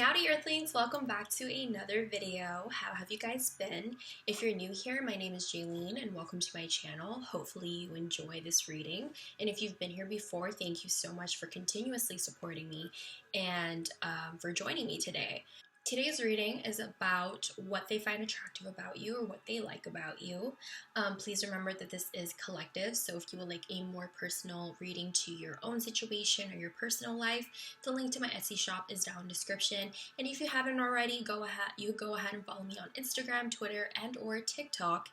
Meowdy Earthlings, welcome back to another video. How have you guys been? If you're new here, my name is Jaleen and welcome to my channel. Hopefully you enjoy this reading. And if you've been here before, thank you so much for continuously supporting me and for joining me today. Today's reading is about what they find attractive about you or what they like about you. Please remember that this is collective, so if you would like a more personal reading to your own situation or your personal life, the link to my Etsy shop is down in the description. And if you haven't already, go ahead and follow me on Instagram, Twitter, and or TikTok.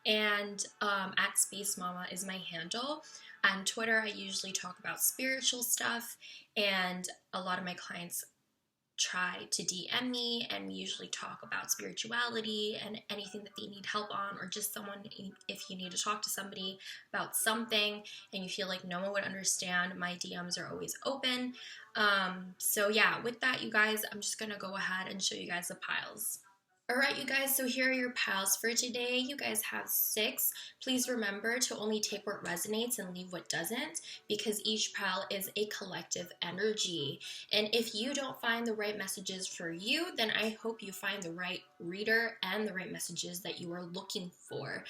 And at Space Mama is my handle. On Twitter, I usually talk about spiritual stuff, and a lot of my clients try to DM me, and we usually talk about spirituality and anything that they need help on, or just someone, if you need to talk to somebody about something and you feel like no one would understand, my DMs are always open. So yeah, with that, you guys, I'm just gonna go ahead and show you guys the piles. Alright, you guys, so here are your piles for today. You guys have 6. Please remember to only take what resonates and leave what doesn't, because each pile is a collective energy. And if you don't find the right messages for you, then I hope you find the right reader and the right messages that you are looking for.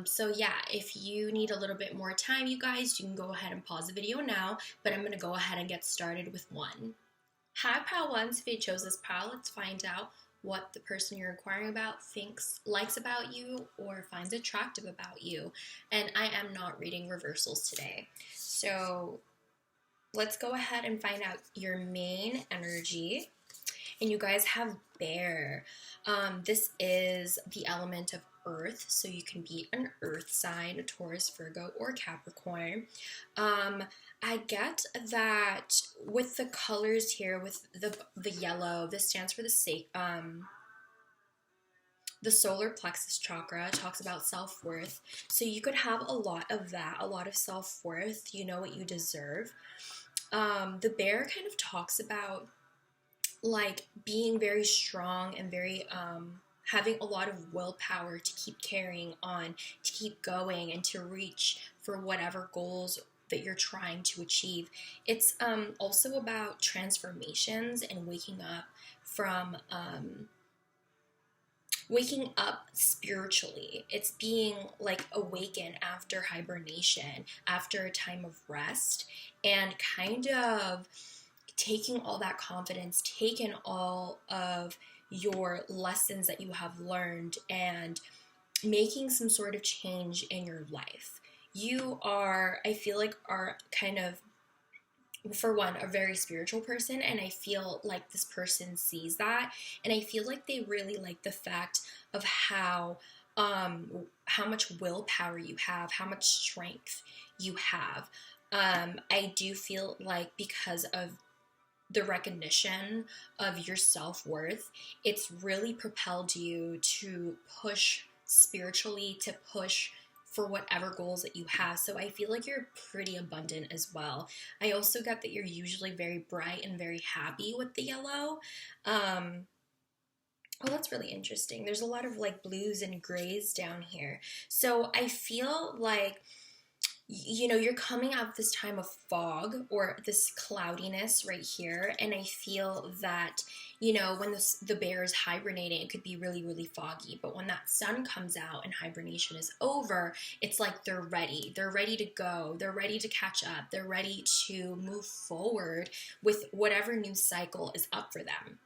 So yeah, if you need a little bit more time, you guys, you can go ahead and pause the video now, but I'm going to go ahead and get started with 1. Hi, pile 1. If you chose this pile, let's find out what the person you're inquiring about likes about you or finds attractive about you. And I am not reading reversals today. So let's go ahead and find out your main energy. And you guys have bear. This is the element of earth, so you can be an earth sign, a Taurus, Virgo, or Capricorn. I get that with the colors here, with the yellow, this stands for the solar plexus chakra. Talks about self-worth. So you could have a lot of that, a lot of self-worth. You know what you deserve. The bear kind of talks about like being very strong and very having a lot of willpower to keep carrying on, to keep going, and to reach for whatever goals that you're trying to achieve. It's also about transformations and waking up spiritually. It's being like awakened after hibernation, after a time of rest, and kind of taking all that confidence, taking all of your lessons that you have learned and making some sort of change in your life. You are, I feel like, are kind of, for one, a very spiritual person, and I feel like this person sees that, and I feel like they really like the fact of how much willpower you have, how much strength you have. I do feel like because of the recognition of your self-worth, it's really propelled you to push spiritually, to push for whatever goals that you have. So I feel like you're pretty abundant as well. I also get that you're usually very bright and very happy with the yellow. Oh, that's really interesting. There's a lot of like blues and grays down here. So I feel like, you know, you're coming out of this time of fog or this cloudiness right here, and I feel that, you know, when the bear is hibernating, it could be really, really foggy, but when that sun comes out and hibernation is over, it's like they're ready to go, they're ready to catch up, they're ready to move forward with whatever new cycle is up for them.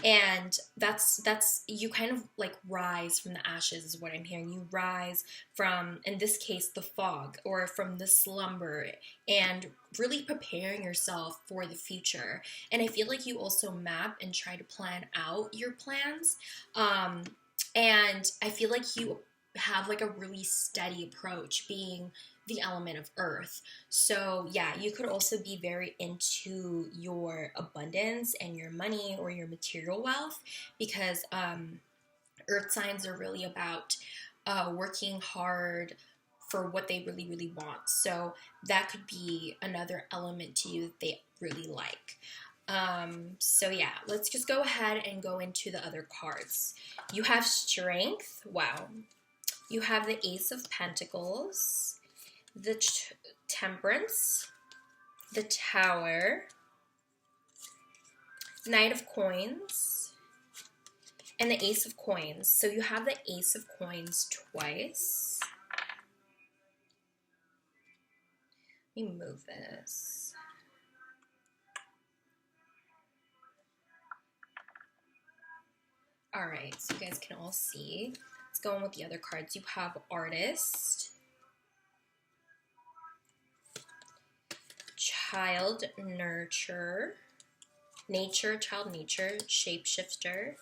And that's you kind of like rise from the ashes is what I'm hearing. You rise from, in this case, the fog, or from the slumber, and really preparing yourself for the future. And I feel like you also map and try to plan out your plans. And I feel like you have like a really steady approach, being the element of earth. So yeah, you could also be very into your abundance and your money or your material wealth, because earth signs are really about working hard for what they really, really want. So that could be another element to you that they really like. So yeah, let's just go ahead and go into the other cards. You have strength. Wow. You have the Ace of Pentacles, the Temperance, the Tower, Knight of Coins, and the Ace of Coins. So you have the Ace of Coins twice. Let me move this. All right, so you guys can all see. Let's go on with the other cards. You have Artist, Child Nurture, Child Nature, Shapeshifter,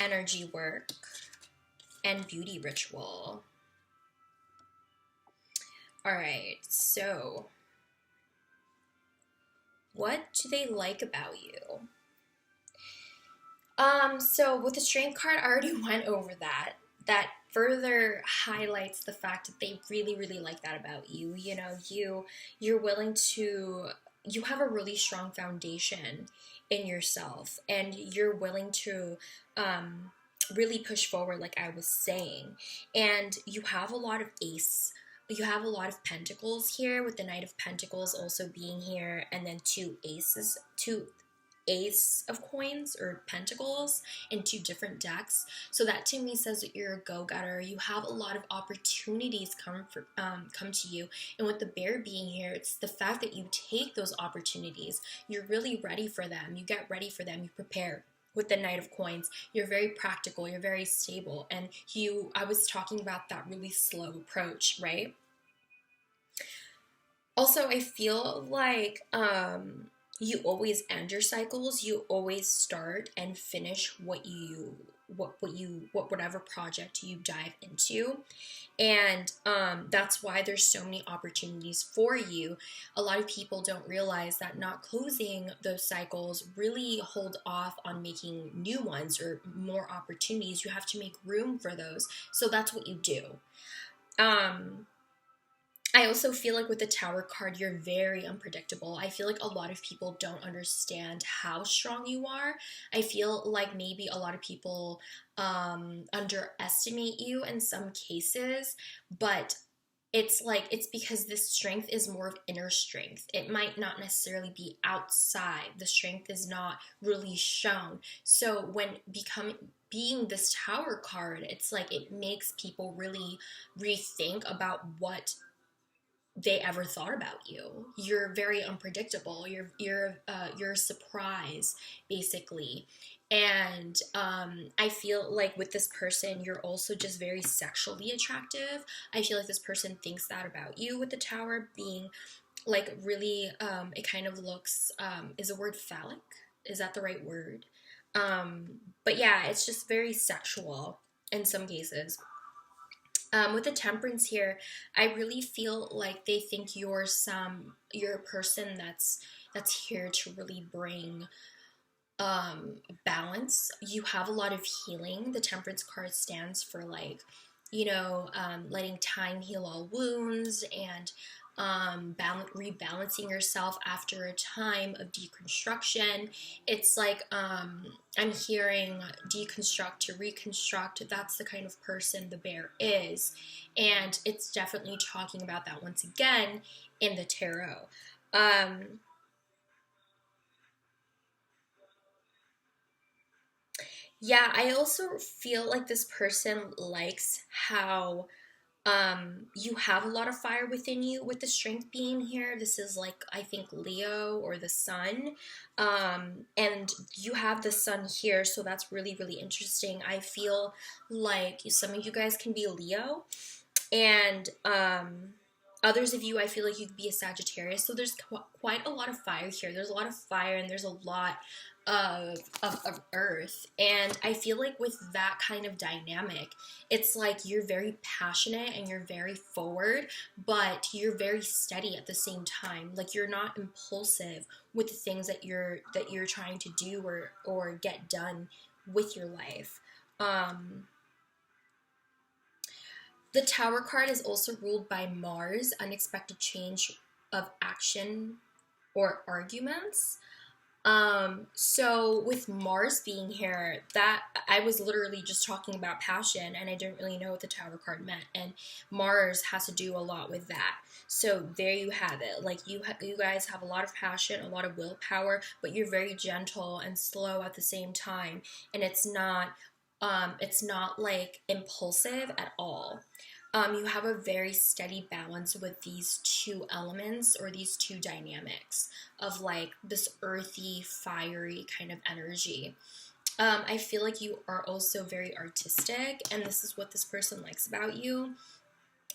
Energy Work, and Beauty Ritual. All right, so what do they like about you? So with the Strength card, I already went over that. That further highlights the fact that they really, really like that about you. You know, you're willing to, you have a really strong foundation in yourself, and you're willing to really push forward, like I was saying. And you have a lot of you have a lot of pentacles here, with the Knight of Pentacles also being here, and then two Ace of Coins or Pentacles in two different decks. So that to me says that you're a go-getter. You have a lot of opportunities come to you, and with the Bear being here, it's the fact that you take those opportunities. You're really ready for them. You get ready for them. You prepare. With the Knight of Coins, you're very practical, you're very stable, and I was talking about that really slow approach, right? Also, I feel like you always end your cycles. You always start and finish whatever project you dive into, and that's why there's so many opportunities for you. A lot of people don't realize that not closing those cycles really hold off on making new ones or more opportunities. You have to make room for those, so that's what you do. I also feel like with the Tower card, you're very unpredictable. I feel like a lot of people don't understand how strong you are. I feel like maybe a lot of people underestimate you in some cases, but it's because this strength is more of inner strength. It might not necessarily be outside. The strength is not really shown. So when being this Tower card, it's like it makes people really rethink about what they ever thought about you. You're very unpredictable. You're a surprise, basically. And I feel like with this person, you're also just very sexually attractive. I feel like this person thinks that about you, with the Tower being like really, it kind of looks, is the word phallic? Is that the right word? But yeah, it's just very sexual in some cases. With the Temperance here, I really feel like they think you're a person that's here to really bring balance. You have a lot of healing. The Temperance card stands for like, letting time heal all wounds, and rebalancing yourself after a time of deconstruction. It's like I'm hearing deconstruct to reconstruct. That's the kind of person the Bear is, and it's definitely talking about that once again in the tarot. Yeah, I also feel like this person likes how you have a lot of fire within you, with the Strength being here. This is like, I think, Leo or the Sun. And you have the Sun here, so that's really, really interesting. I feel like some of you guys can be Leo, and others of you, I feel like you could be a Sagittarius. So there's quite a lot of fire here. There's a lot of fire, and there's a lot of earth. And I feel like with that kind of dynamic, it's like you're very passionate and you're very forward, but you're very steady at the same time. Like, you're not impulsive with the things that you're trying to do or get done with your life. The Tower card is also ruled by Mars, unexpected change of action or arguments. So with Mars being here, that I was literally just talking about passion and I didn't really know what the Tower card meant. And Mars has to do a lot with that. So there you have it. Like you guys have a lot of passion, a lot of willpower, but you're very gentle and slow at the same time. And it's not like impulsive at all. You have a very steady balance with these two elements or these two dynamics of like this earthy, fiery kind of energy. I feel like you are also very artistic, and this is what this person likes about you.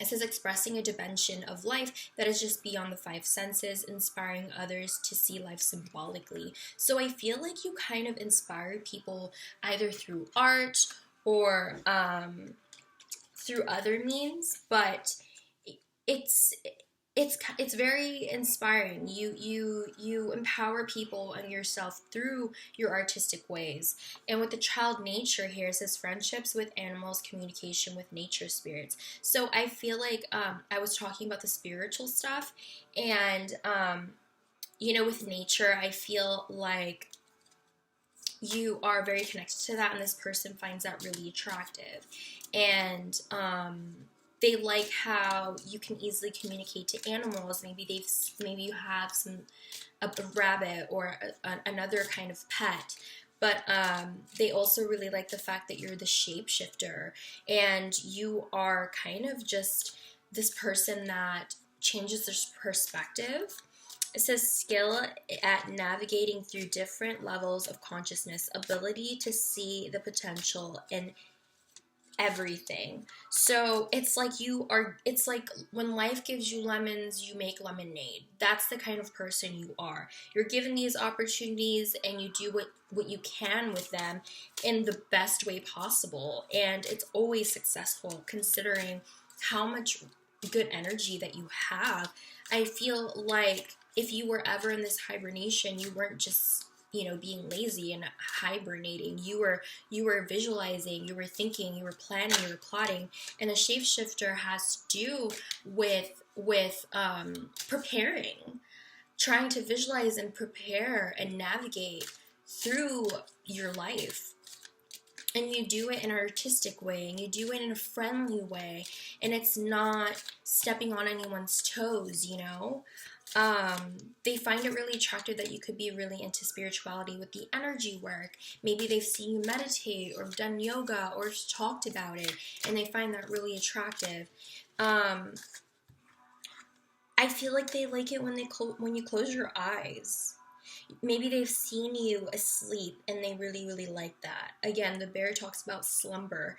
It says expressing a dimension of life that is just beyond the five senses, inspiring others to see life symbolically. So I feel like you kind of inspire people either through art or through other means, but it's it's very inspiring. You empower people and yourself through your artistic ways. And with the child nature here, it says friendships with animals, communication with nature spirits. So I feel like I was talking about the spiritual stuff, and with nature, I feel like you are very connected to that, and this person finds that really attractive. And they like how you can easily communicate to animals. Maybe you have a rabbit or another kind of pet. But they also really like the fact that you're the shapeshifter, and you are kind of just this person that changes their perspective. It says skill at navigating through different levels of consciousness, ability to see the potential in everything. So it's like when life gives you lemons, you make lemonade. That's the kind of person you are. You're given these opportunities and you do what you can with them in the best way possible. And it's always successful considering how much good energy that you have. I feel like if you were ever in this hibernation, you weren't just being lazy and hibernating. You were visualizing, you were thinking, you were planning, you were plotting. And a shapeshifter has to do with preparing, trying to visualize and prepare and navigate through your life. And you do it in an artistic way, and you do it in a friendly way, and it's not stepping on anyone's toes. They find it really attractive that you could be really into spirituality with the energy work. Maybe they've seen you meditate or done yoga or talked about it, and they find that really attractive. I feel like they like it when you close your eyes. Maybe they've seen you asleep and they really, really like that. Again, the bear talks about slumber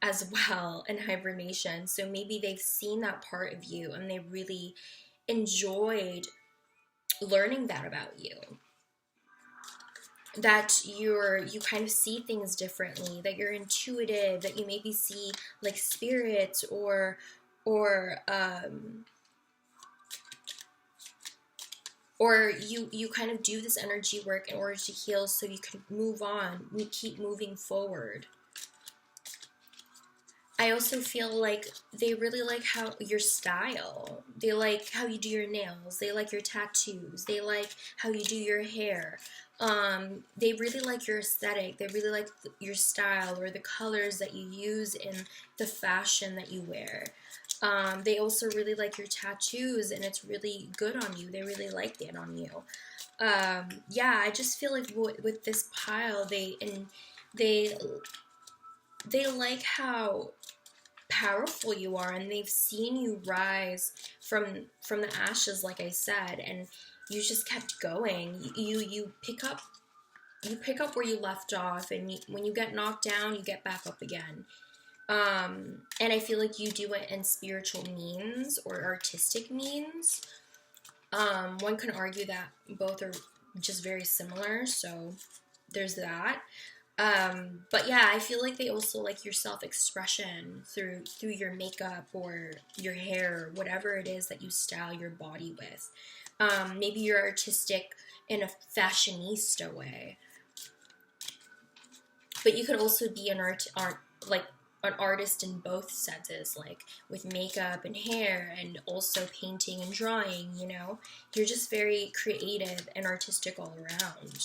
as well and hibernation. So maybe they've seen that part of you and they really enjoyed learning that about you. That you kind of see things differently, that you're intuitive, that you maybe see like spirits or you kind of do this energy work in order to heal so you can move on, you keep moving forward. I also feel like they really like how your style. They like how you do your nails. They like your tattoos. They like how you do your hair. They really like your aesthetic. They really like your style or the colors that you use in the fashion that you wear. They also really like your tattoos, and it's really good on you. They really like that on you. I just feel like with this pile, they like how powerful you are, and they've seen you rise from the ashes, like I said, and you just kept going. You pick up where you left off, and when you get knocked down, you get back up again. And I feel like you do it in spiritual means or artistic means. One can argue that both are just very similar, so there's that. But yeah, I feel like they also like your self-expression through your makeup or your hair, whatever it is that you style your body with. Maybe you're artistic in a fashionista way, but you could also be an art like an artist in both senses, like with makeup and hair, and also painting and drawing, you know? You're just very creative and artistic all around.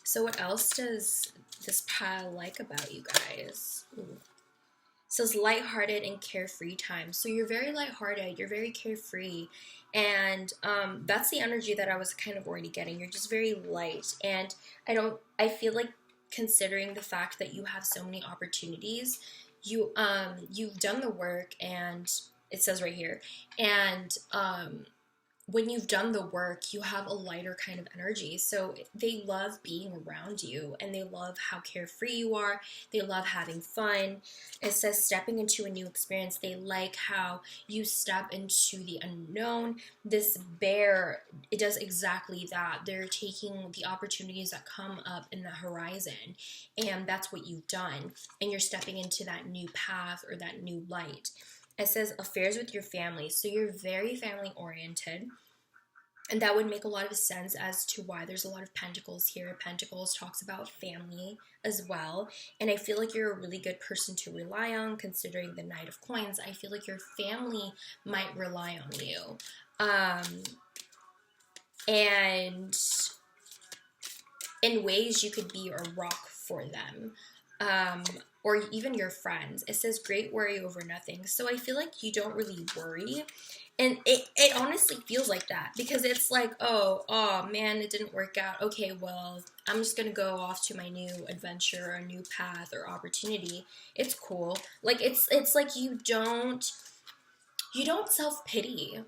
So what else does this pile like about you guys? Ooh. It says lighthearted and carefree time. So you're very lighthearted, you're very carefree, and that's the energy that I was kind of already getting. You're just very light, and I feel like, considering the fact that you have so many opportunities, you've done the work, and it says right here, and when you've done the work, you have a lighter kind of energy. So they love being around you, and they love how carefree you are. They love having fun. It says stepping into a new experience. They like how you step into the unknown. This bear, it does exactly that. They're taking the opportunities that come up in the horizon, and that's what you've done. And you're stepping into that new path or that new light. It says affairs with your family. So you're very family oriented. And that would make a lot of sense as to why there's a lot of pentacles here. Pentacles talks about family as well. And I feel like you're a really good person to rely on, considering the Knight of Coins. I feel like your family might rely on you. And in ways you could be a rock for them. Or even your friends. It says great worry over nothing. So I feel like you don't really worry. And it honestly feels like that, because it's like, oh man, it didn't work out. Okay, well, I'm just gonna go off to my new adventure, a new path or opportunity. It's cool. Like it's like you don't self-pity.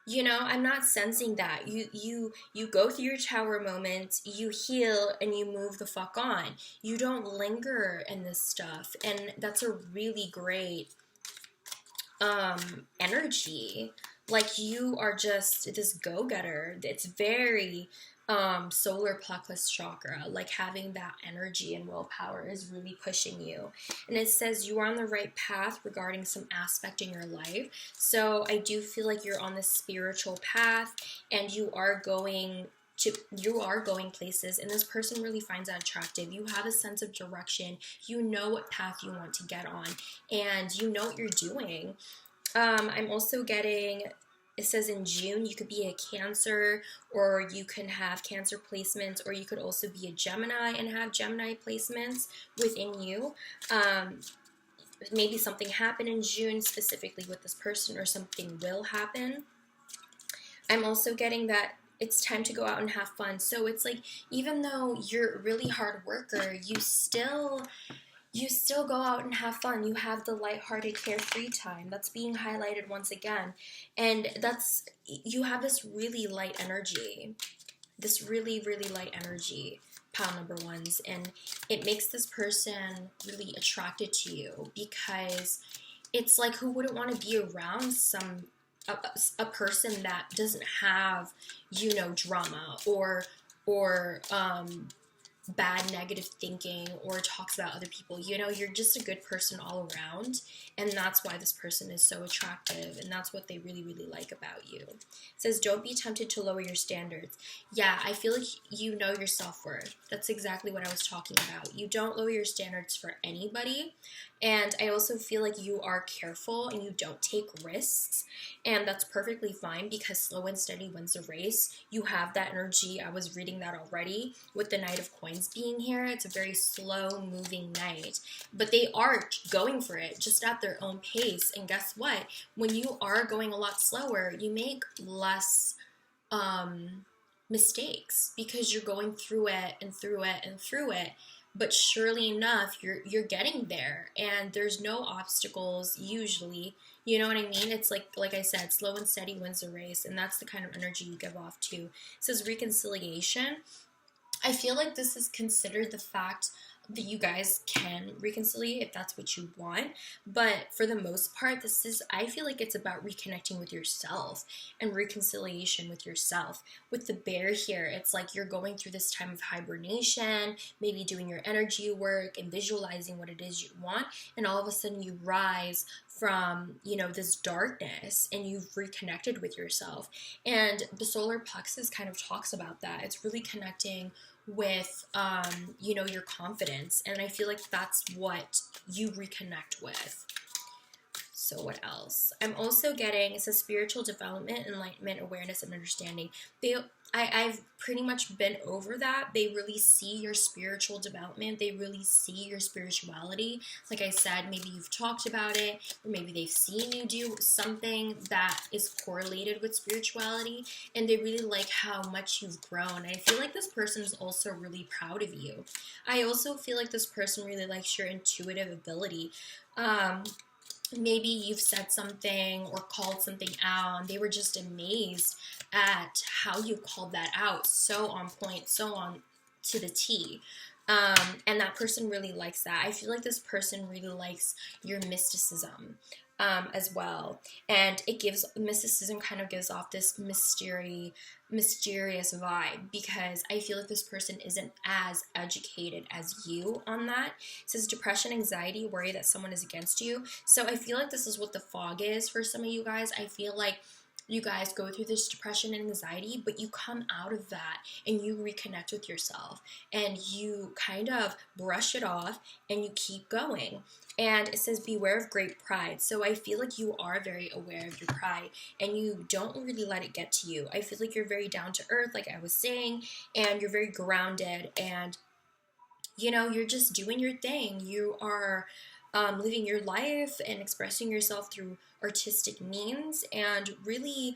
You know, I'm not sensing that. You go through your tower moment, you heal, and you move the fuck on. You don't linger in this stuff, and that's a really great energy. Like, you are just this go-getter. It's very solar plexus chakra. Like, having that energy and willpower is really pushing you. And it says you are on the right path regarding some aspect in your life. So I do feel like you're on this spiritual path, and you are going places, and this person really finds that attractive. You have a sense of direction. You know what path you want to get on, and you know what you're doing. I'm also getting, it says in June, you could be a Cancer, or you can have Cancer placements, or you could also be a Gemini and have Gemini placements within you. Maybe something happened in June specifically with this person, or something will happen. I'm also getting that it's time to go out and have fun. So it's like, even though you're a really hard worker, you still go out and have fun. You have the lighthearted, carefree time. That's being highlighted once again. And you have this really light energy. This really, really light energy, pile number ones. And it makes this person really attracted to you, because it's like, who wouldn't want to be around a person that doesn't have, drama or bad negative thinking, or talks about other people. You're just a good person all around, and that's why this person is so attractive, and that's what they really, really like about you. It says don't be tempted to lower your standards. Yeah, I feel like you know your self-worth. That's exactly what I was talking about. You don't lower your standards for anybody. And I also feel like you are careful and you don't take risks, and that's perfectly fine, because slow and steady wins the race. You have that energy. I was reading that already with the Knight of Coins being here. It's a very slow moving knight, but they are going for it just at their own pace. And guess what? When you are going a lot slower, you make less mistakes, because you're going through it and through it and through it. But surely enough, you're getting there, and there's no obstacles usually. You know what I mean? It's like I said, slow and steady wins the race, and that's the kind of energy you give off too. It says reconciliation. I feel like this is considered the fact that you guys can reconcile if that's what you want, but for the most part, I feel like it's about reconnecting with yourself and reconciliation with yourself. With the bear here, it's like you're going through this time of hibernation, maybe doing your energy work and visualizing what it is you want, and all of a sudden you rise from, you know, this darkness, and you've reconnected with yourself. And the solar plexus kind of talks about that. It's really connecting with, you know, your confidence. And I feel like that's what you reconnect with. So what else? I'm also getting, it says spiritual development, enlightenment, awareness, and understanding. I've pretty much been over that. They really see your spiritual development. They really see your spirituality. Like I said, maybe you've talked about it, or maybe they've seen you do something that is correlated with spirituality, and they really like how much you've grown. And I feel like this person is also really proud of you. I also feel like this person really likes your intuitive ability. Maybe you've said something or called something out, and they were just amazed at how you called that out. So on point, so on to the T. And that person really likes that. I feel like this person really likes your mysticism as well. And it gives, mysticism kind of gives off this mysterious vibe, because I feel like this person isn't as educated as you on that. It says depression, anxiety, worry that someone is against you. So I feel like this is what the fog is for some of you guys. I feel like you guys go through this depression and anxiety, but you come out of that and you reconnect with yourself, and you kind of brush it off and you keep going. And it says beware of great pride. So I feel like you are very aware of your pride, and you don't really let it get to you. I feel like you're very down to earth, like I was saying, and you're very grounded, and you know, you're just doing your thing. You are living your life and expressing yourself through artistic means, and really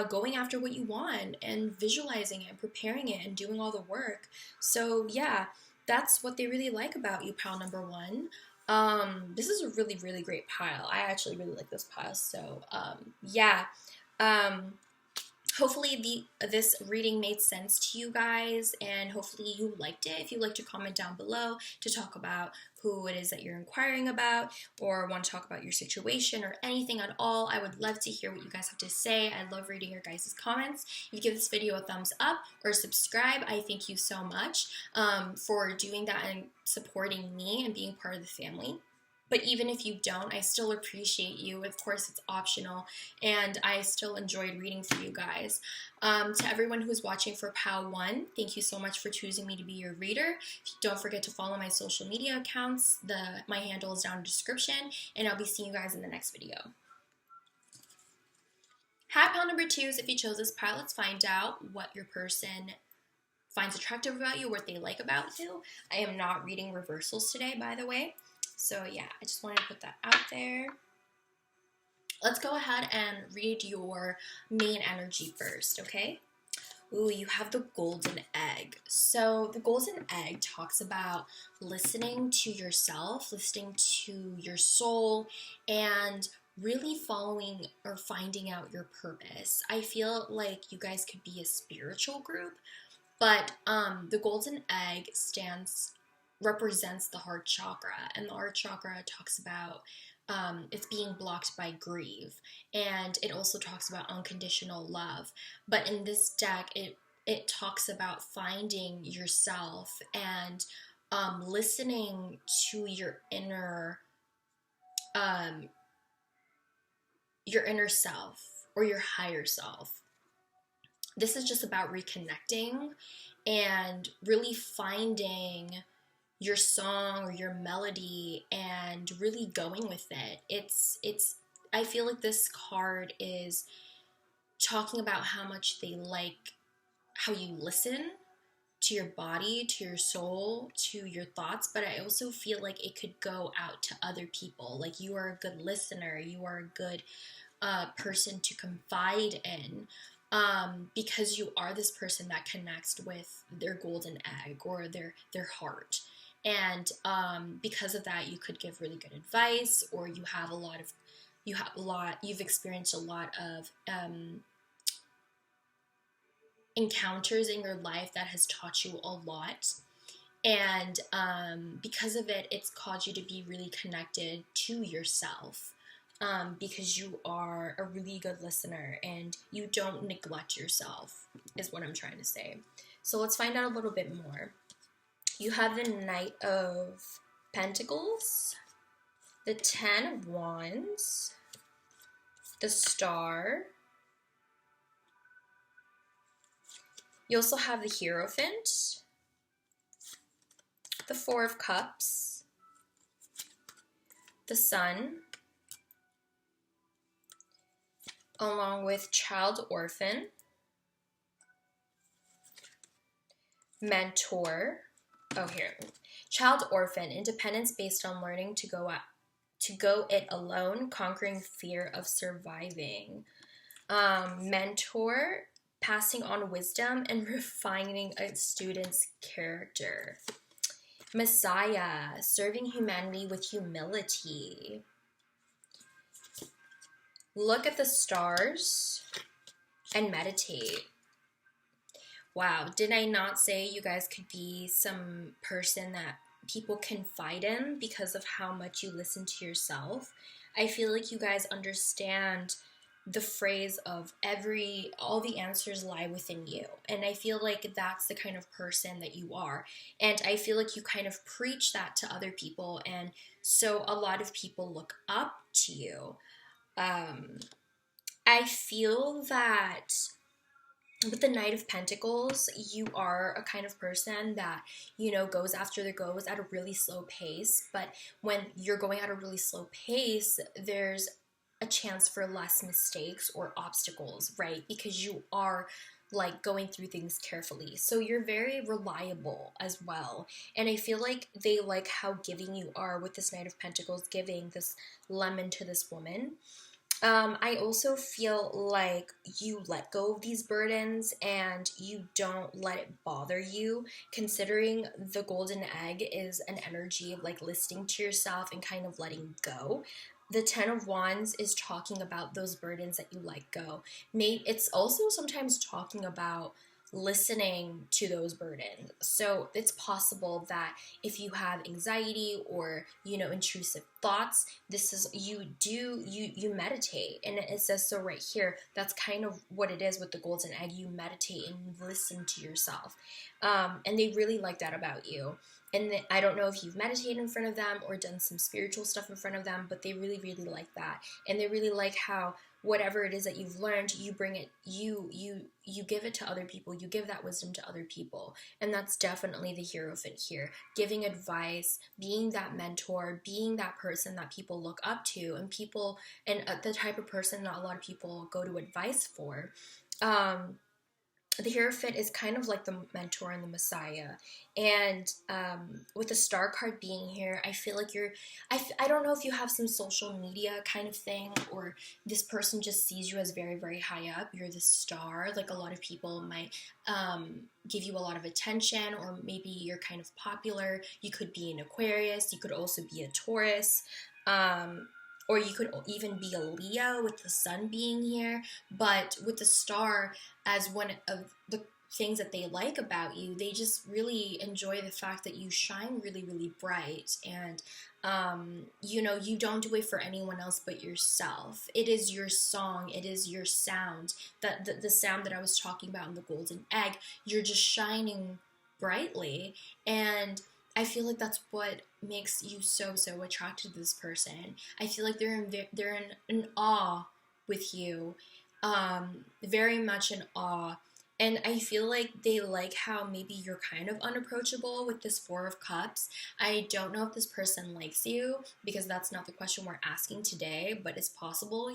going after what you want and visualizing it and preparing it and doing all the work. So yeah, that's what they really like about you, pile number one. This is a really, really great pile. I actually really like this pile. So yeah. Hopefully this reading made sense to you guys, and hopefully you liked it. If you'd like to comment down below to talk about who it is that you're inquiring about, or want to talk about your situation or anything at all, I would love to hear what you guys have to say. I love reading your guys' comments. If you give this video a thumbs up or subscribe, I thank you so much for doing that and supporting me and being part of the family. But even if you don't, I still appreciate you. Of course, it's optional, and I still enjoyed reading for you guys. To everyone who's watching for POW 1, thank you so much for choosing me to be your reader. Don't forget to follow my social media accounts. My handle is down in the description, and I'll be seeing you guys in the next video. Hat pile number 2 is if you chose this pile, let's find out what your person finds attractive about you, what they like about you. I am not reading reversals today, by the way. So yeah, I just wanted to put that out there. Let's go ahead and read your main energy first, okay? Ooh, you have the golden egg. So the golden egg talks about listening to yourself, listening to your soul, and really following or finding out your purpose. I feel like you guys could be a spiritual group, but the golden egg represents the heart chakra, and the heart chakra talks about it's being blocked by grief, and it also talks about unconditional love. But in this deck, it talks about finding yourself and listening to your inner self or your higher self. This is just about reconnecting and really finding your song or your melody and really going with it. I feel like this card is talking about how much they like how you listen to your body, to your soul, to your thoughts, but I also feel like it could go out to other people. Like, you are a good listener, you are a good person to confide in, because you are this person that connects with their golden egg or their heart. And because of that, you could give really good advice, or you've experienced a lot of encounters in your life that has taught you a lot. And because of it, it's caused you to be really connected to yourself, because you are a really good listener and you don't neglect yourself, is what I'm trying to say. So let's find out a little bit more. You have the Knight of Pentacles, the Ten of Wands, the Star. You also have the Hierophant, the Four of Cups, the Sun, along with Child Orphan, Mentor. Oh, here. Child Orphan, independence based on learning to go it alone, conquering fear of surviving. Mentor, passing on wisdom and refining a student's character. Messiah, serving humanity with humility. Look at the stars and meditate. Wow, did I not say you guys could be some person that people confide in because of how much you listen to yourself? I feel like you guys understand the phrase of all the answers lie within you. And I feel like that's the kind of person that you are. And I feel like you kind of preach that to other people. And so a lot of people look up to you. I feel that with the Knight of Pentacles, you are a kind of person that, goes after the goals at a really slow pace. But when you're going at a really slow pace, there's a chance for less mistakes or obstacles, right? Because you are like going through things carefully. So you're very reliable as well. And I feel like they like how giving you are with this Knight of Pentacles, giving this lemon to this woman. I also feel like you let go of these burdens and you don't let it bother you, considering the golden egg is an energy of like listening to yourself and kind of letting go. The Ten of Wands is talking about those burdens that you let go. Maybe it's also sometimes talking about listening to those burdens. So it's possible that if you have anxiety or, intrusive thoughts, this is, you meditate. And it says so right here. That's kind of what it is with the golden egg. You meditate and you listen to yourself. And they really like that about you. And I don't know if you've meditated in front of them or done some spiritual stuff in front of them, but they really, really like that. And they really like how whatever it is that you've learned, you bring it, you give it to other people. You give that wisdom to other people. And that's definitely the Hierophant here. Giving advice, being that mentor, being that person that people look up to, and the type of person that a lot of people go to advice for. The Hierophant is kind of like the mentor and the Messiah. And with the Star card being here, I feel like I don't know if you have some social media kind of thing, or this person just sees you as very, very high up. You're the star. Like a lot of people might give you a lot of attention, or maybe you're kind of popular. You could be an Aquarius. You could also be a Taurus. Or you could even be a Leo with the sun being here. But with the star as one of the things that they like about you, they just really enjoy the fact that you shine really, really bright. And, you don't do it for anyone else but yourself. It is your song. It is your sound. The sound that I was talking about in the golden egg, you're just shining brightly. And I feel like that's what makes you so, so attracted to this person. I feel like they're in awe with you, very much in awe. And I feel like they like how maybe you're kind of unapproachable with this Four of Cups. I don't know if this person likes you, because that's not the question we're asking today, but it's possible,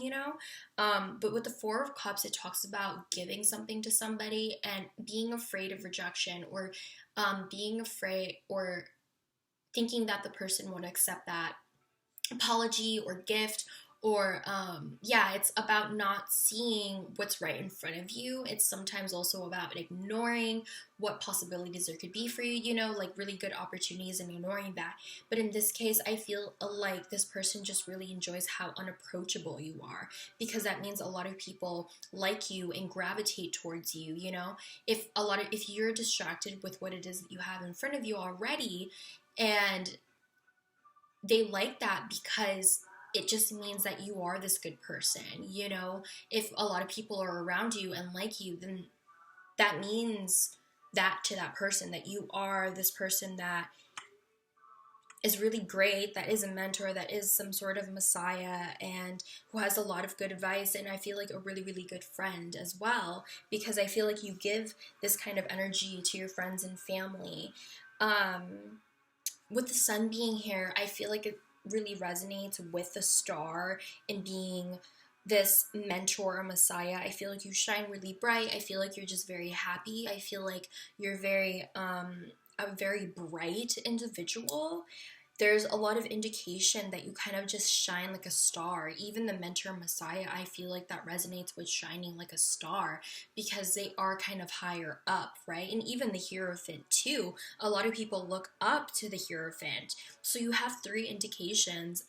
But with the Four of Cups, it talks about giving something to somebody and being afraid of rejection, or being afraid or thinking that the person won't accept that apology or gift, or it's about not seeing what's right in front of you. It's sometimes also about ignoring what possibilities there could be for you, like really good opportunities, and ignoring that. But in this case, I feel like this person just really enjoys how unapproachable you are, because that means a lot of people like you and gravitate towards you. If you're distracted with what it is that you have in front of you already, and they like that because it just means that you are this good person. If a lot of people are around you and like you, then that means that to that person, that you are this person that is really great, that is a mentor, that is some sort of messiah, and who has a lot of good advice, and I feel like a really, really good friend as well, because I feel like you give this kind of energy to your friends and family. With the sun being here, I feel like it really resonates with the star and being this mentor or messiah. I feel like you shine really bright. I feel like you're just very happy. I feel like you're a very bright individual. There's a lot of indication that you kind of just shine like a star. Even the mentor messiah, I feel like that resonates with shining like a star, because they are kind of higher up, right? And even the hierophant too. A lot of people look up to the hierophant. So you have three indications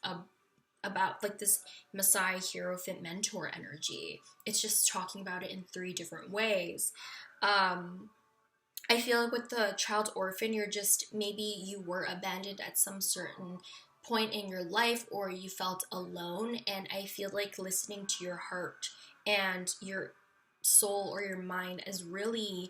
about like this messiah, hierophant, mentor energy. It's just talking about it in three different ways. I feel like with the child orphan, you're just, maybe you were abandoned at some certain point in your life, or you felt alone. And I feel like listening to your heart and your soul or your mind has really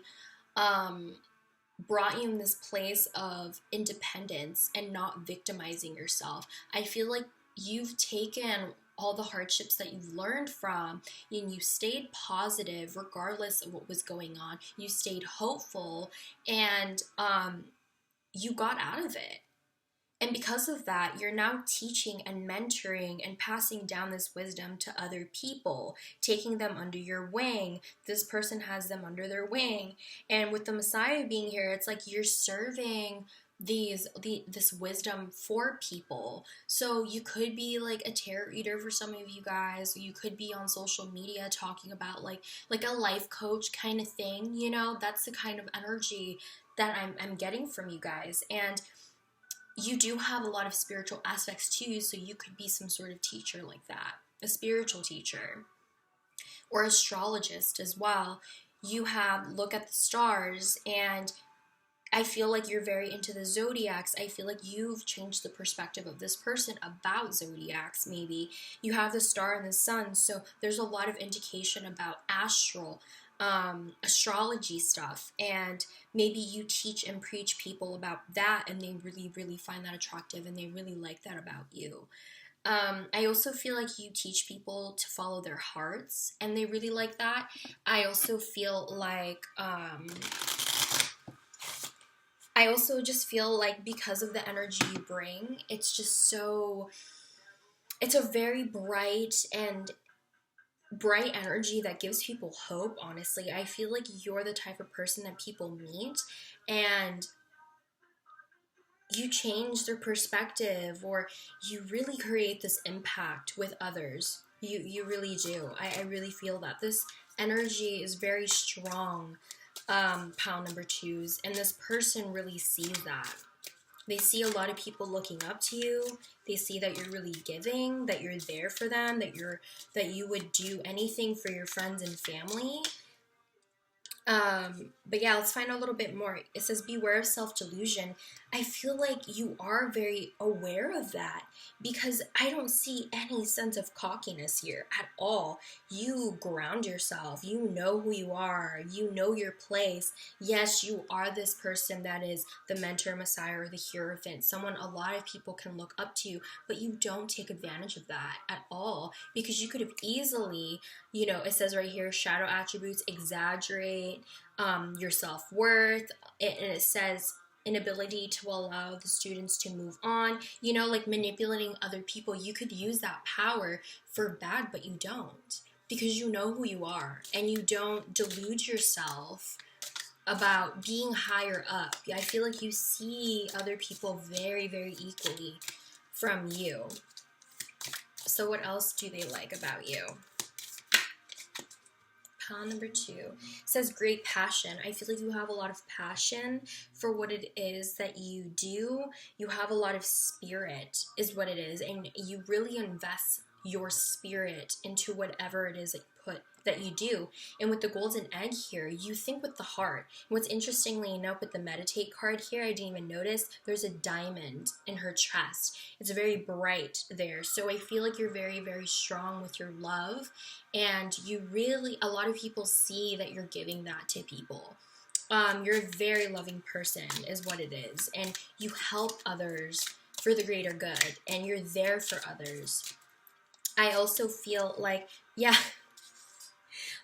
brought you in this place of independence and not victimizing yourself. I feel like you've taken all the hardships that you've learned from, and you stayed positive regardless of what was going on. You stayed hopeful, and you got out of it. And because of that, you're now teaching and mentoring and passing down this wisdom to other people, taking them under your wing. This person has them under their wing. And with the Messiah being here, it's like you're serving this wisdom for people. So you could be like a tarot reader for some of you guys. You could be on social media talking about like a life coach kind of thing, you know? That's the kind of energy that I'm getting from you guys. And you do have a lot of spiritual aspects too, so you could be some sort of teacher like that, a spiritual teacher, or astrologist as well. You have look at the stars, and I feel like you're very into the zodiacs. I feel like you've changed the perspective of this person about zodiacs. Maybe you have the star and the sun, so there's a lot of indication about astral astrology stuff, and maybe you teach and preach people about that, and they really, really find that attractive, and they really like that about you. I also feel like you teach people to follow their hearts, and they really like that. I also feel like I also just feel like because of the energy you bring, it's just so, it's a very bright energy that gives people hope. Honestly, I feel like you're the type of person that people meet, and you change their perspective, or you really create this impact with others. You really do. I really feel that this energy is very strong, pile number twos, and this person really sees that. They see a lot of people looking up to you. They see that you're really giving, that you're there for them, that you would do anything for your friends and family. But yeah, let's find out a little bit more. It says, beware of self-delusion. I feel like you are very aware of that, because I don't see any sense of cockiness here at all. You ground yourself. You know who you are. You know your place. Yes, you are this person that is the mentor, messiah, or the hierophant, someone a lot of people can look up to, but you don't take advantage of that at all, because you could have easily, you know, it says right here, shadow attributes, exaggerate your self-worth, and it says inability to allow the students to move on, you know, like manipulating other people. You could use that power for bad, but you don't, because you know who you are, and you don't delude yourself about being higher up. I feel like you see other people very, very equally from you. So what else do they like about you? Pile number two says great passion. I feel like you have a lot of passion for what it is that you do. You have a lot of spirit is what it is, and you really invest your spirit into whatever it is that you do. And with the golden egg here, you think with the heart. And what's interestingly enough, with the meditate card here, I didn't even notice, there's a diamond in her chest. It's very bright there. So I feel like you're very, very strong with your love, and you really, a lot of people see that you're giving that to people. You're a very loving person is what it is, and you help others for the greater good, and you're there for others. I also feel like, yeah,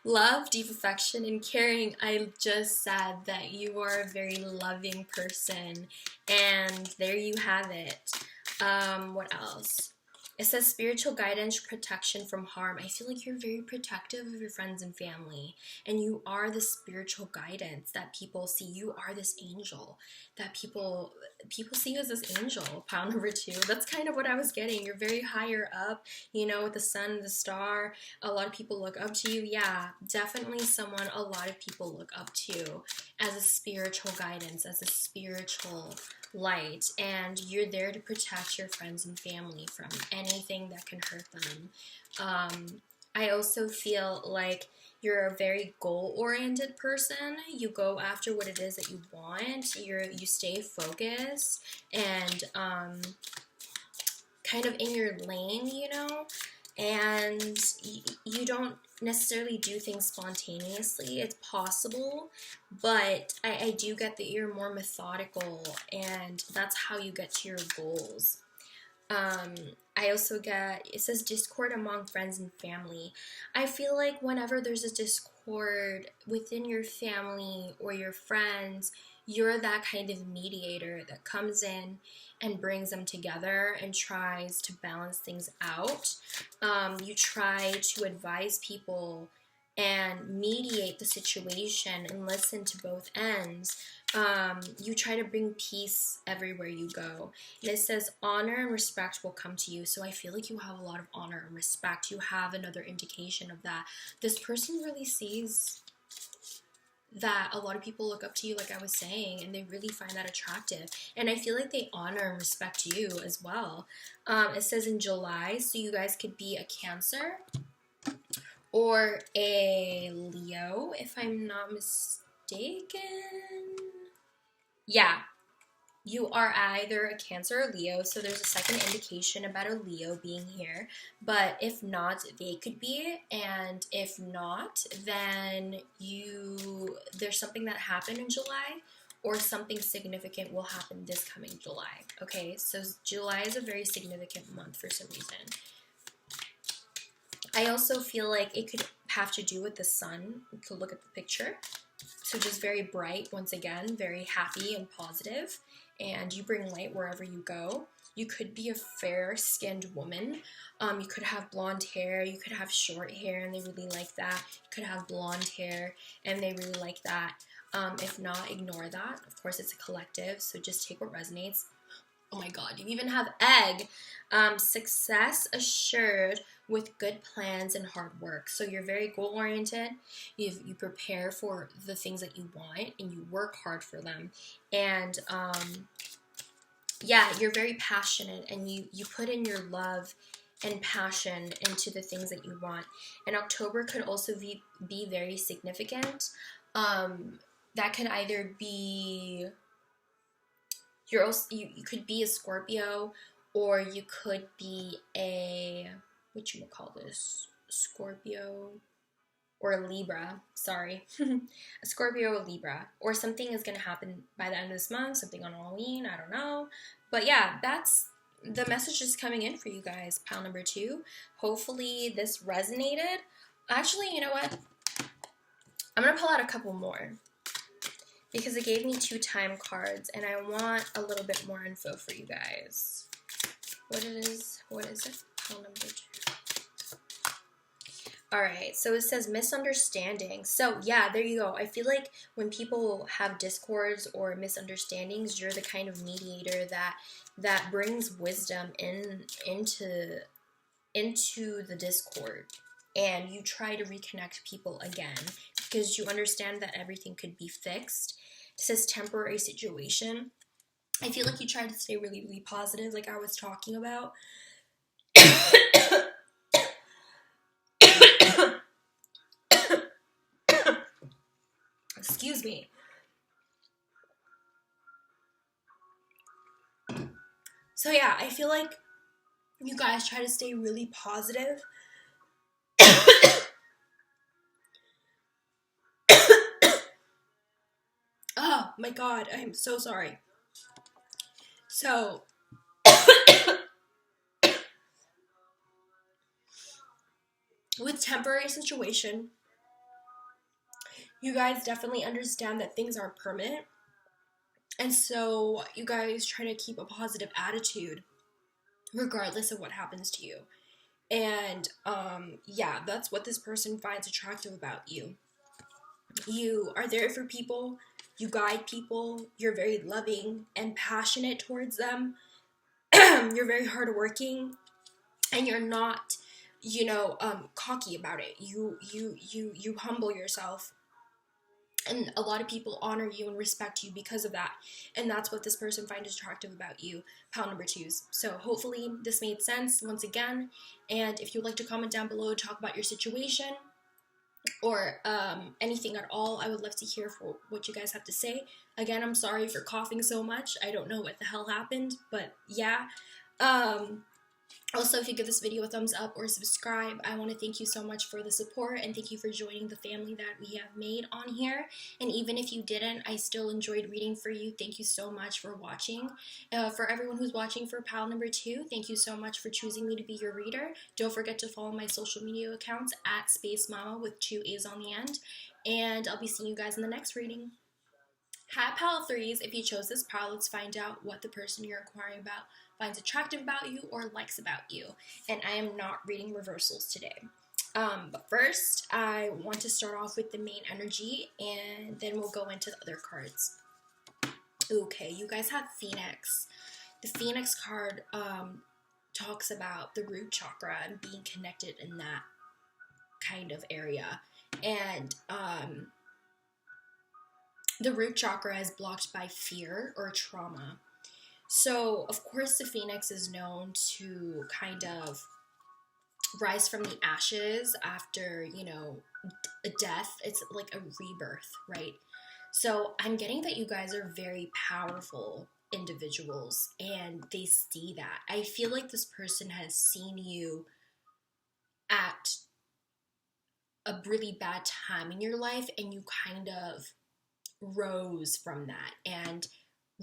love, deep affection, and caring. I just said that you are a very loving person, and there you have it. What else? It says spiritual guidance, protection from harm. I feel like you're very protective of your friends and family, and you are the spiritual guidance that people see. You are this angel that people see you as this angel. Pile number 2. That's kind of what I was getting. You're very higher up, you know, with the sun, the star. A lot of people look up to you. Yeah, definitely someone a lot of people look up to as a spiritual guidance, as a spiritual light, and you're there to protect your friends and family from anything that can hurt them. I also feel like you're a very goal-oriented person. You go after what it is that you want. You stay focused and kind of in your lane, you know, and you don't necessarily do things spontaneously. It's possible, but I do get that you're more methodical, and that's how you get to your goals. I also get, it says discord among friends and family. I feel like whenever there's a discord within your family or your friends, you're that kind of mediator that comes in and brings them together and tries to balance things out. You try to advise people and mediate the situation and listen to both ends. You try to bring peace everywhere you go. And it says honor and respect will come to you. So I feel like you have a lot of honor and respect. You have another indication of that. This person really sees that a lot of people look up to you, like I was saying, and they really find that attractive. And I feel like they honor and respect you as well. It says in July, so you guys could be a Cancer or a Leo, if I'm not mistaken. Yeah, you are either a Cancer or Leo, so there's a second indication about a Leo being here. But if not, they could be, and if not, then there's something that happened in July, or something significant will happen this coming July. Okay, so July is a very significant month for some reason. I also feel like it could have to do with the sun. You could look at the picture. So just very bright, once again, very happy and positive, and you bring light wherever you go. You could be a fair-skinned woman. You could have blonde hair. You could have short hair, and they really like that. You could have blonde hair, and they really like that. If not, ignore that. Of course, it's a collective, so just take what resonates. Oh my god, you even have egg. Success assured with good plans and hard work. So you're very goal-oriented. You prepare for the things that you want, and you work hard for them. And yeah, you're very passionate, and you put in your love and passion into the things that you want. And October could also be very significant. That could either be... You could be a Scorpio, or you could be a, Scorpio or a Libra, sorry. A Scorpio or Libra, or something is going to happen by the end of this month, something on Halloween, I don't know. But yeah, that's the message is coming in for you guys, pile number 2. Hopefully this resonated. Actually, you know what? I'm going to pull out a couple more, because it gave me 2 time cards, and I want a little bit more info for you guys. What is it? Pile number 2. Alright, so it says misunderstanding. So yeah, there you go. I feel like when people have discords or misunderstandings, you're the kind of mediator that brings wisdom into the discord, and you try to reconnect people again, because you understand that everything could be fixed. It says temporary situation. I feel like you try to stay really, really positive, like I was talking about. Excuse me. So yeah, I feel like you guys try to stay really positive. Oh my god, I'm so sorry. So with temporary situation, you guys definitely understand that things aren't permanent. And so you guys try to keep a positive attitude regardless of what happens to you. And yeah, that's what this person finds attractive about you. You are there for people, you guide people, you're very loving and passionate towards them. You're very hardworking, and you're not, cocky about it. You humble yourself, and a lot of people honor you and respect you because of that. And that's what this person finds attractive about you, pile number twos. So hopefully this made sense once again. And if you'd like to comment down below, talk about your situation, or anything at all, I would love to hear for what you guys have to say. Again, I'm sorry for coughing so much. I don't know what the hell happened, but yeah. Also, if you give this video a thumbs up or subscribe, I want to thank you so much for the support, and thank you for joining the family that we have made on here. And even if you didn't, I still enjoyed reading for you. Thank you so much for watching. For everyone who's watching for pile number 2, thank you so much for choosing me to be your reader. Don't forget to follow my social media accounts at Space Mama with 2 A's on the end. And I'll be seeing you guys in the next reading. Hi, pile 3s. If you chose this pile, let's find out what the person you're inquiring about finds attractive about you or likes about you. And I am not reading reversals today. But first, I want to start off with the main energy, and then we'll go into the other cards. Okay, you guys have Phoenix. The Phoenix card talks about the root chakra and being connected in that kind of area. And the root chakra is blocked by fear or trauma. So, of course, the Phoenix is known to kind of rise from the ashes after, a death. It's like a rebirth, right? So, I'm getting that you guys are very powerful individuals, and they see that. I feel like this person has seen you at a really bad time in your life, and you kind of rose from that and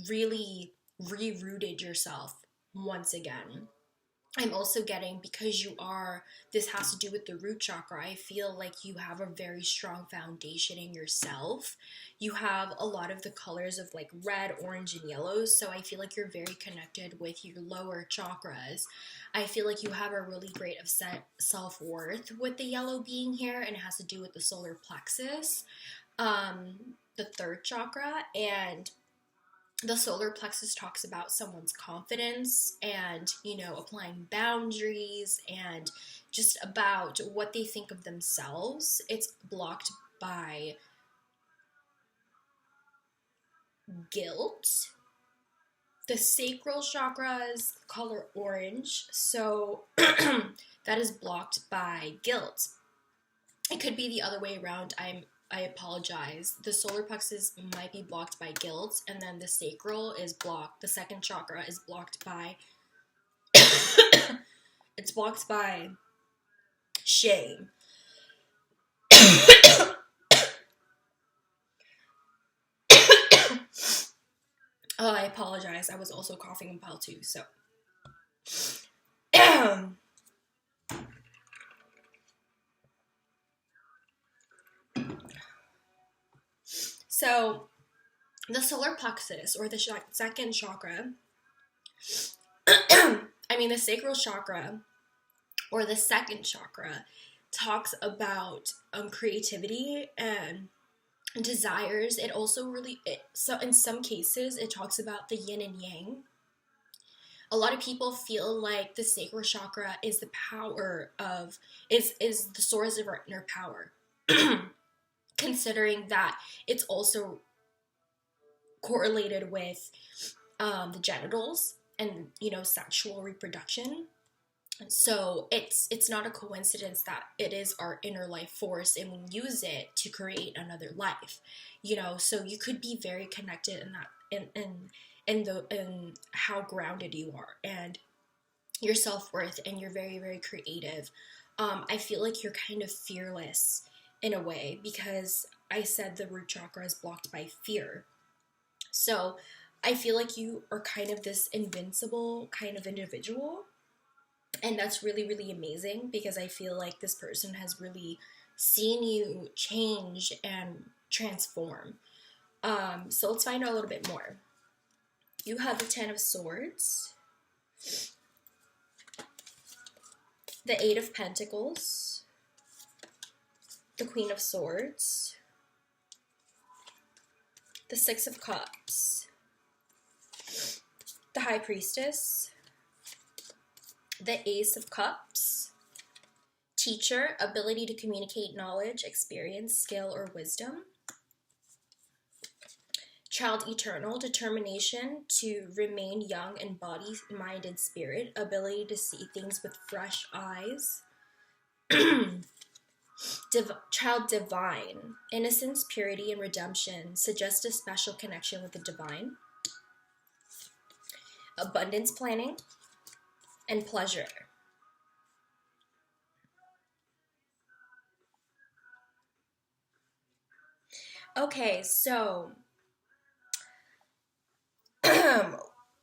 really rerouted yourself once again. I'm also getting, because this has to do with the root chakra, I feel like you have a very strong foundation in yourself. You have a lot of the colors of like red, orange, and yellows, so I feel like you're very connected with your lower chakras. I feel like you have a really great self-worth with the yellow being here, and it has to do with the solar plexus, the third chakra. And the solar plexus talks about someone's confidence and, applying boundaries and just about what they think of themselves. It's blocked by guilt. The sacral chakra is color orange, so that is blocked by guilt. It could be the other way around. I apologize. The solar plexus might be blocked by guilt, and then the sacral is blocked. The second chakra is blocked by it's blocked by shame. Oh, I apologize. I was also coughing in pile 2, so So, the solar plexus, or the second chakra, the sacral chakra, or the second chakra, talks about creativity and desires. It also so in some cases, it talks about the yin and yang. A lot of people feel like the sacral chakra is the power of, is the source of our inner power. Considering that it's also correlated with the genitals and, sexual reproduction. So it's not a coincidence that it is our inner life force, and we use it to create another life. So you could be very connected in that, in how grounded you are and your self-worth, and you're very, very creative. I feel like you're kind of fearless in a way, because I said the root chakra is blocked by fear. So I feel like you are kind of this invincible kind of individual. And that's really, really amazing because I feel like this person has really seen you change and transform. So let's find out a little bit more. You have the Ten of Swords, the Eight of Pentacles, the Queen of Swords, the Six of Cups, the High Priestess, the Ace of Cups, Teacher, ability to communicate knowledge, experience, skill, or wisdom, Child Eternal, determination to remain young in body, mind, and spirit, ability to see things with fresh eyes, Child Divine, innocence, purity, and redemption, suggest a special connection with the divine, Abundance planning, and pleasure. Okay, so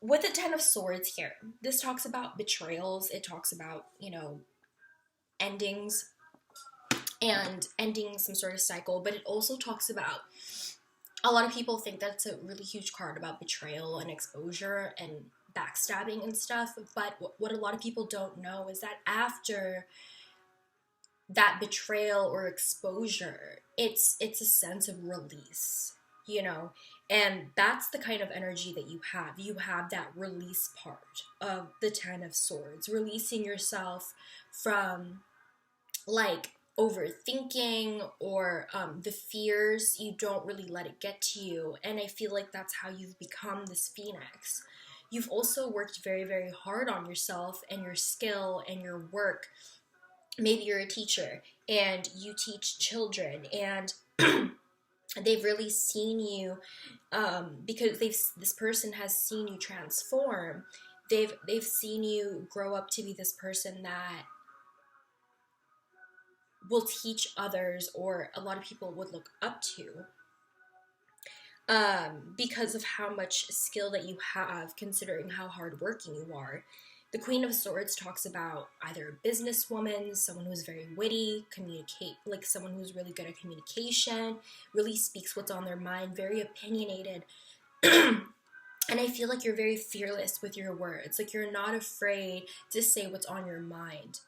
with the Ten of Swords here, this talks about betrayals. It talks about, endings and ending some sort of cycle, but it also talks about, a lot of people think that's a really huge card about betrayal and exposure and backstabbing and stuff, but what a lot of people don't know is that after that betrayal or exposure, it's a sense of release, and that's the kind of energy that you have. You have that release part of the Ten of Swords, releasing yourself from like overthinking or the fears. You don't really let it get to you, and I feel like that's how you've become this phoenix. You've also worked very, very hard on yourself and your skill and your work. Maybe you're a teacher and you teach children, and they've really seen you, because this person has seen you transform. They've seen you grow up to be this person that will teach others, or a lot of people would look up to, because of how much skill that you have, considering how hardworking you are. The Queen of Swords talks about either a businesswoman, someone who's very witty, like someone who's really good at communication, really speaks what's on their mind, very opinionated. And I feel like you're very fearless with your words. Like, you're not afraid to say what's on your mind.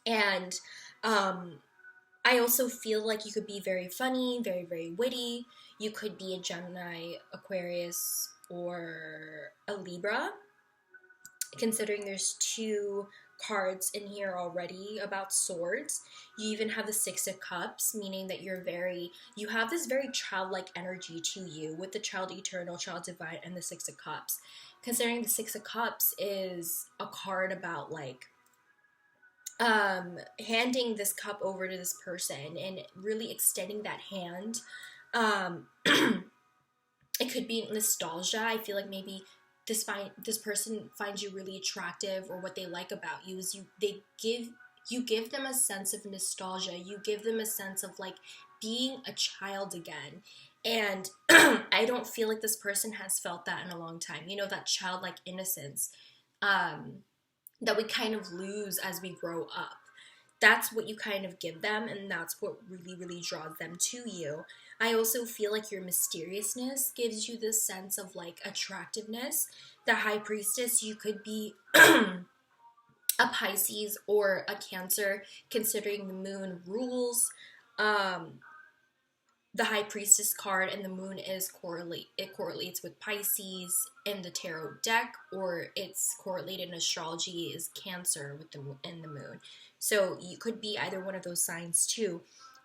And I also feel like you could be very funny, very, very witty. You could be a Gemini, Aquarius, or a Libra, considering there's 2 cards in here already about swords. You even have the Six of Cups, meaning that you have this very childlike energy to you with the Child Eternal, Child Divine, and the Six of Cups. Considering the Six of Cups is a card about like handing this cup over to this person and really extending that hand. It could be nostalgia. I feel like maybe this person finds you really attractive, or what they like about you is you give them a sense of nostalgia. You give them a sense of like being a child again. And I don't feel like this person has felt that in a long time. That childlike innocence that we kind of lose as we grow up. That's what you kind of give them, and that's what really, really draws them to you. I also feel like your mysteriousness gives you this sense of like attractiveness. The High Priestess, you could be a Pisces or a Cancer, considering the moon rules the High Priestess card, and the moon correlates with Pisces in the tarot deck, or it's correlated in astrology is Cancer with the moon and the moon. So you could be either one of those signs too.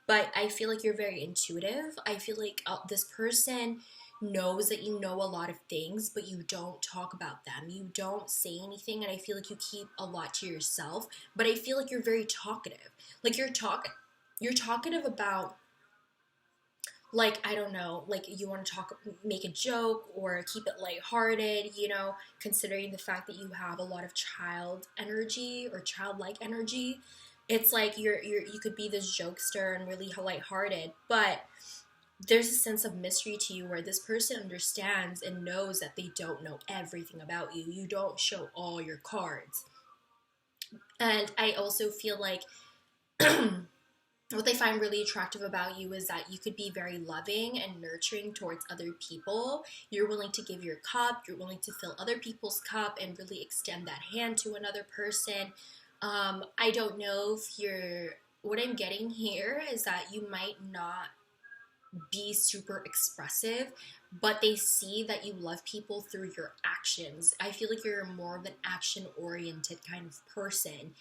But I feel like you're very intuitive. I feel like this person knows that you know a lot of things, but you don't talk about them. You don't say anything, and I feel like you keep a lot to yourself. But I feel like you're very talkative. Like you're talkative about, like, I don't know, like you want to make a joke or keep it lighthearted, considering the fact that you have a lot of child energy or childlike energy. It's like you could be this jokester and really lighthearted, but there's a sense of mystery to you where this person understands and knows that they don't know everything about you. You don't show all your cards. And I also feel like what they find really attractive about you is that you could be very loving and nurturing towards other people. You're willing to give your cup, you're willing to fill other people's cup and really extend that hand to another person. I don't know if you're, what I'm getting here is that you might not be super expressive, but they see that you love people through your actions. I feel like you're more of an action oriented kind of person.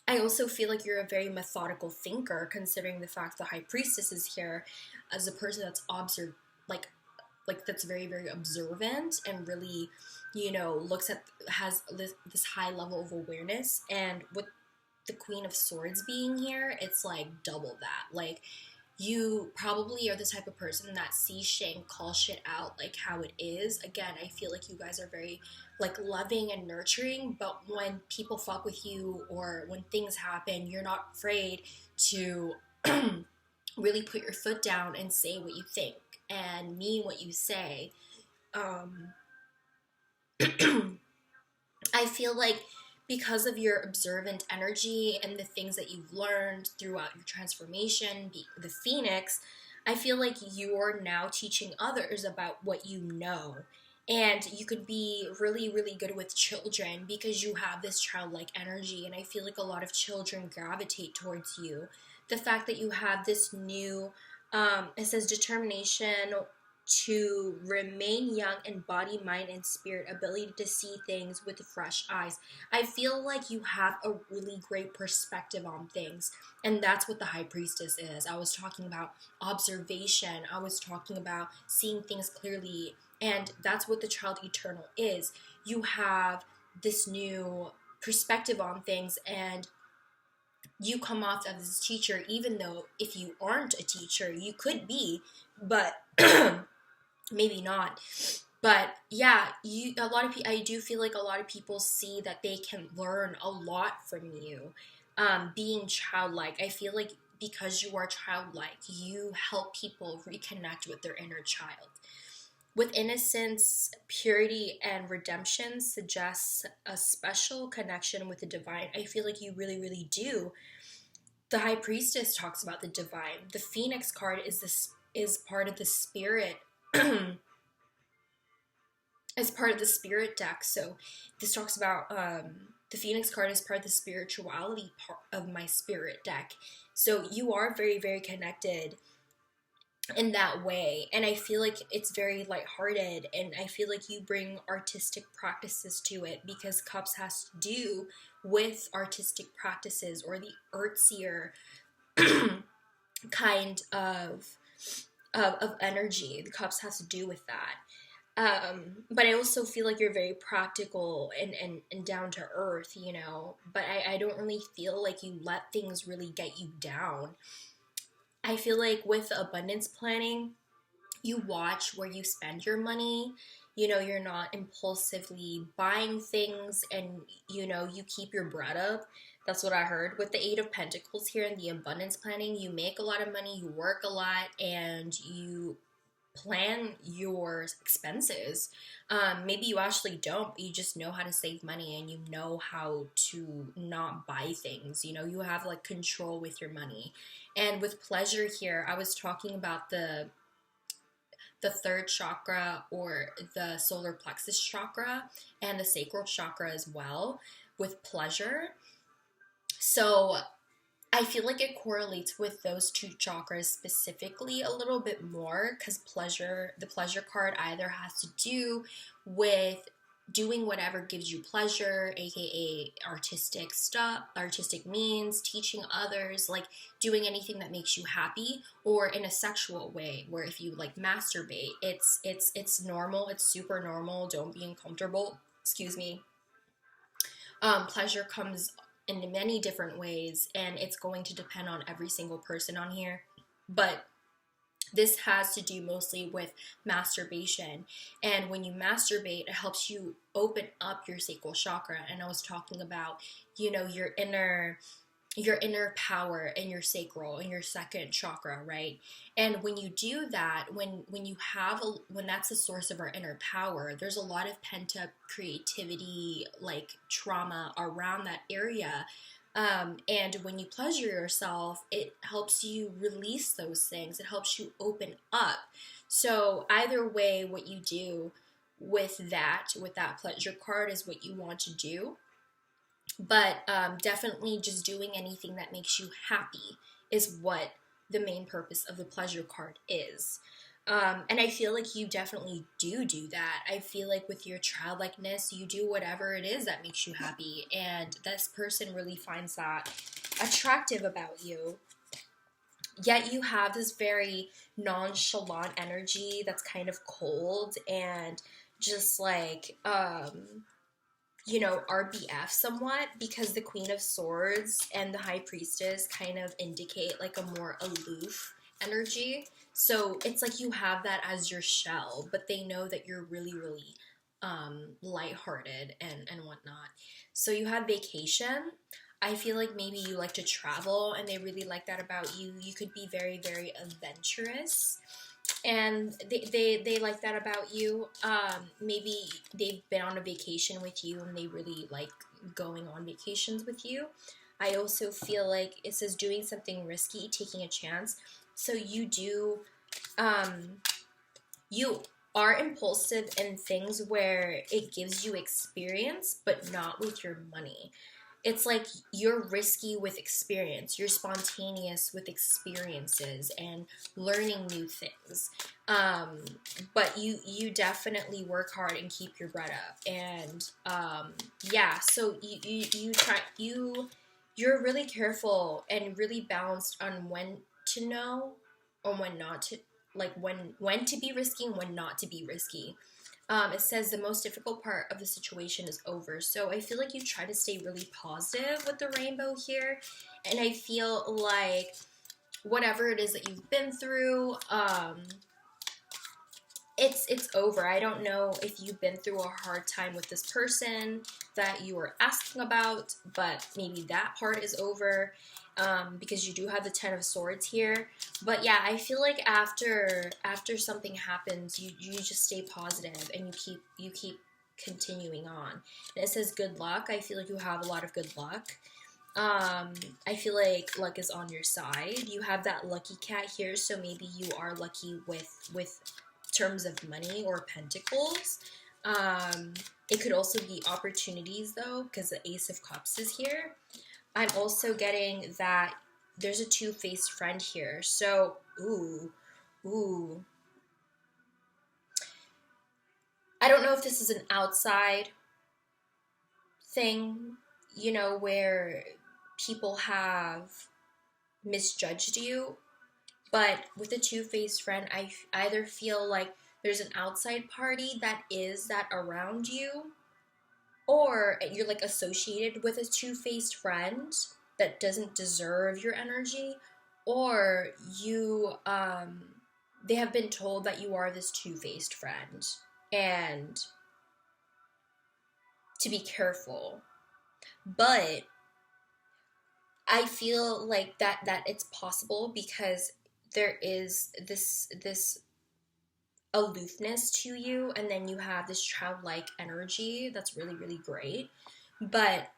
I also feel like you're a very methodical thinker, considering the fact the high priestess is here as a person that's like that's very very observant and really, looks at, has this high level of awareness. And with the Queen of Swords being here, it's like double that. Like, you probably are the type of person that sees shit and calls shit out like how it is. Again, I feel like you guys are very like loving and nurturing, but when people fuck with you or when things happen, you're not afraid to really put your foot down and say what you think and mean what you say. Um, I feel like because of your observant energy and the things that you've learned throughout your transformation, the Phoenix, I feel like you're now teaching others about what you know. And you could be really, really good with children because you have this childlike energy. And I feel like a lot of children gravitate towards you. The fact that you have this new, it says determination to remain young in body, mind, and spirit, ability to see things with fresh eyes. I feel like you have a really great perspective on things, and that's what the High Priestess is. I was talking about observation, I was talking about seeing things clearly, and that's what the Child Eternal is. You have this new perspective on things, and you come off as a teacher, even though if you aren't a teacher, you could be, but maybe not. But yeah, a lot of people, I do feel like a lot of people see that they can learn a lot from you. Being childlike, I feel like because you are childlike, you help people reconnect with their inner child. With innocence, purity, and redemption suggests a special connection with the divine. I feel like you really, really do. The High Priestess talks about the divine. The Phoenix card is part of the spirit as part of the spirit deck. So this talks about the Phoenix card is part of the spirituality part of my spirit deck. So you are very, very connected in that way. And I feel like it's very lighthearted, and I feel like you bring artistic practices to it because Cups has to do with artistic practices or the artsier kind of energy. The Cups has to do with that. But I also feel like you're very practical and down to earth, but I don't really feel like you let things really get you down. I feel like with abundance planning, you watch where you spend your money. You're not impulsively buying things, and you keep your bread up. That's what I heard with the Eight of Pentacles here in the abundance planning. You make a lot of money, you work a lot, and you plan your expenses. Maybe you actually don't, but you just know how to save money and you know how to not buy things. You have like control with your money. And with pleasure here, I was talking about the third chakra, or the solar plexus chakra, and the sacral chakra as well, with pleasure. So I feel like it correlates with those two chakras specifically a little bit more, because the pleasure card either has to do with doing whatever gives you pleasure, aka artistic stuff, artistic means, teaching others, like doing anything that makes you happy, or in a sexual way, where if you like masturbate, it's normal, it's super normal, don't be uncomfortable, excuse me. Pleasure comes in many different ways, and it's going to depend on every single person on here, but this has to do mostly with masturbation. And when you masturbate, it helps you open up your sacral chakra. And I was talking about, your inner your inner power and your sacral and your second chakra, right? And when you do that, when you have when that's the source of our inner power, there's a lot of pent up creativity, like trauma around that area. And when you pleasure yourself, it helps you release those things. It helps you open up. So either way, what you do with that pleasure card is what you want to do. But definitely just doing anything that makes you happy is what the main purpose of the pleasure card is. And I feel like you definitely do that. I feel like with your childlikeness, you do whatever it is that makes you happy. And this person really finds that attractive about you. Yet you have this very nonchalant energy that's kind of cold and just like, RBF somewhat, because the Queen of Swords and the High Priestess kind of indicate like a more aloof energy. So it's like you have that as your shell, but they know that you're really, really lighthearted and whatnot. So you have vacation. I feel like maybe you like to travel and they really like that about you. You could be very, very adventurous. And they like that about you. Maybe they've been on a vacation with you and they really like going on vacations with you. I also feel like it says doing something risky, taking a chance. So you are impulsive in things where it gives you experience, but not with your money. It's like you're risky with experience. You're spontaneous with experiences and learning new things. But you definitely work hard and keep your bread up. And so you're really careful and really balanced on when to know or when not to, like when to be risky and when not to be risky. It says the most difficult part of the situation is over. So I feel like you try to stay really positive with the rainbow here. And I feel like whatever it is that you've been through, it's over. I don't know if you've been through a hard time with this person that you were asking about, but maybe that part is over. Because you do have the Ten of Swords here. But yeah, I feel like after something happens, you just stay positive and you keep continuing on. And it says good luck. I feel like you have a lot of good luck. I feel like luck is on your side. You have that lucky cat here, so maybe you are lucky with terms of money or pentacles. It could also be opportunities though, because the Ace of Cups is here. I'm also getting that there's a two-faced friend here. So, ooh. I don't know if this is an outside thing, where people have misjudged you. But with a two-faced friend, I either feel like there's an outside party that is that around you, or you're like associated with a two-faced friend that doesn't deserve your energy, or they have been told that you are this two-faced friend and to be careful. But I feel like that it's possible because there is this aloofness to you, and then you have this childlike energy that's really, really great. But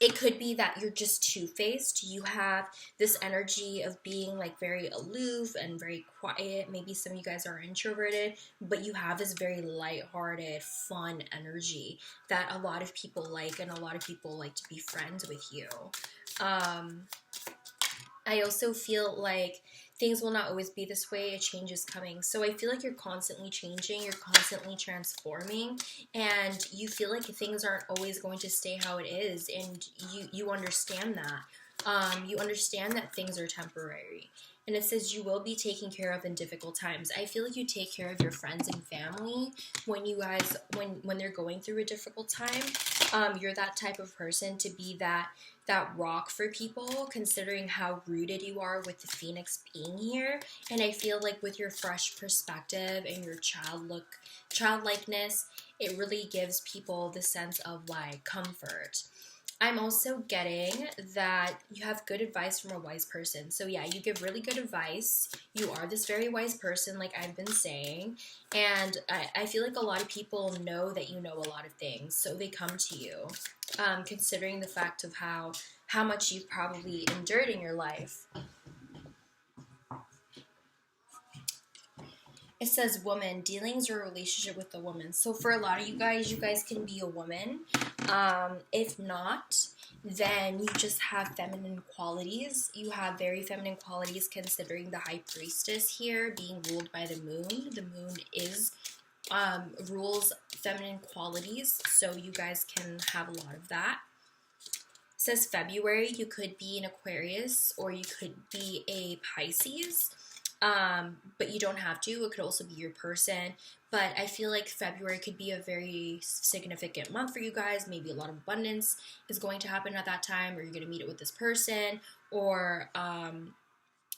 it could be that you're just two-faced. You have this energy of being like very aloof and very quiet. Maybe some of you guys are introverted, but you have this very lighthearted, fun energy that a lot of people like, and a lot of people like to be friends with you. I also feel like things will not always be this way. A change is coming. So I feel like you're constantly changing. You're constantly transforming. And you feel like things aren't always going to stay how it is. And you understand that. You understand that things are temporary. And it says you will be taken care of in difficult times. I feel like you take care of your friends and family when you guys, when they're going through a difficult time. You're that type of person to be that rock for people, considering how rooted you are with the Phoenix being here. And I feel like with your fresh perspective and your childlikeness, it really gives people the sense of like comfort. I'm also getting that you have good advice from a wise person. So yeah, you give really good advice. You are this very wise person, like I've been saying. And I feel like a lot of people know that you know a lot of things. So they come to you, considering the fact of how much you've probably endured in your life. It says woman, dealings or relationship with a woman. So for a lot of you guys can be a woman. If not, then you just have feminine qualities. You have very feminine qualities considering the high priestess here being ruled by the moon. The moon is rules feminine qualities, so you guys can have a lot of that. It says February, you could be an Aquarius or you could be a Pisces. But you don't have to. It could also be your person. But I feel like February could be a very significant month for you guys. Maybe a lot of abundance is going to happen at that time, or you're going to meet it with this person, or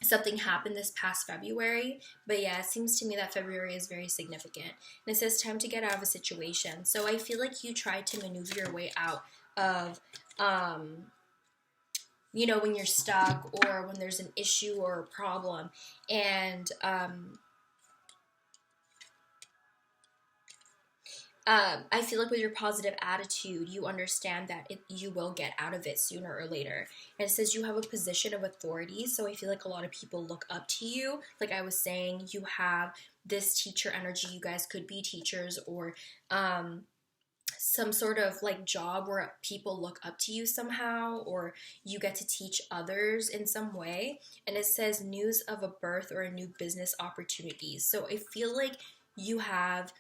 something happened this past February. But yeah, it seems to me that February is very significant. And it says time to get out of a situation. So I feel like you tried to maneuver your way out of you know, when you're stuck or when there's an issue or a problem. And I feel like with your positive attitude, you understand that you will get out of it sooner or later. And it says you have a position of authority. So I feel like a lot of people look up to you. Like I was saying, you have this teacher energy. You guys could be teachers or some sort of like job where people look up to you somehow, or you get to teach others in some way. And it says news of a birth or a new business opportunities. So I feel like you have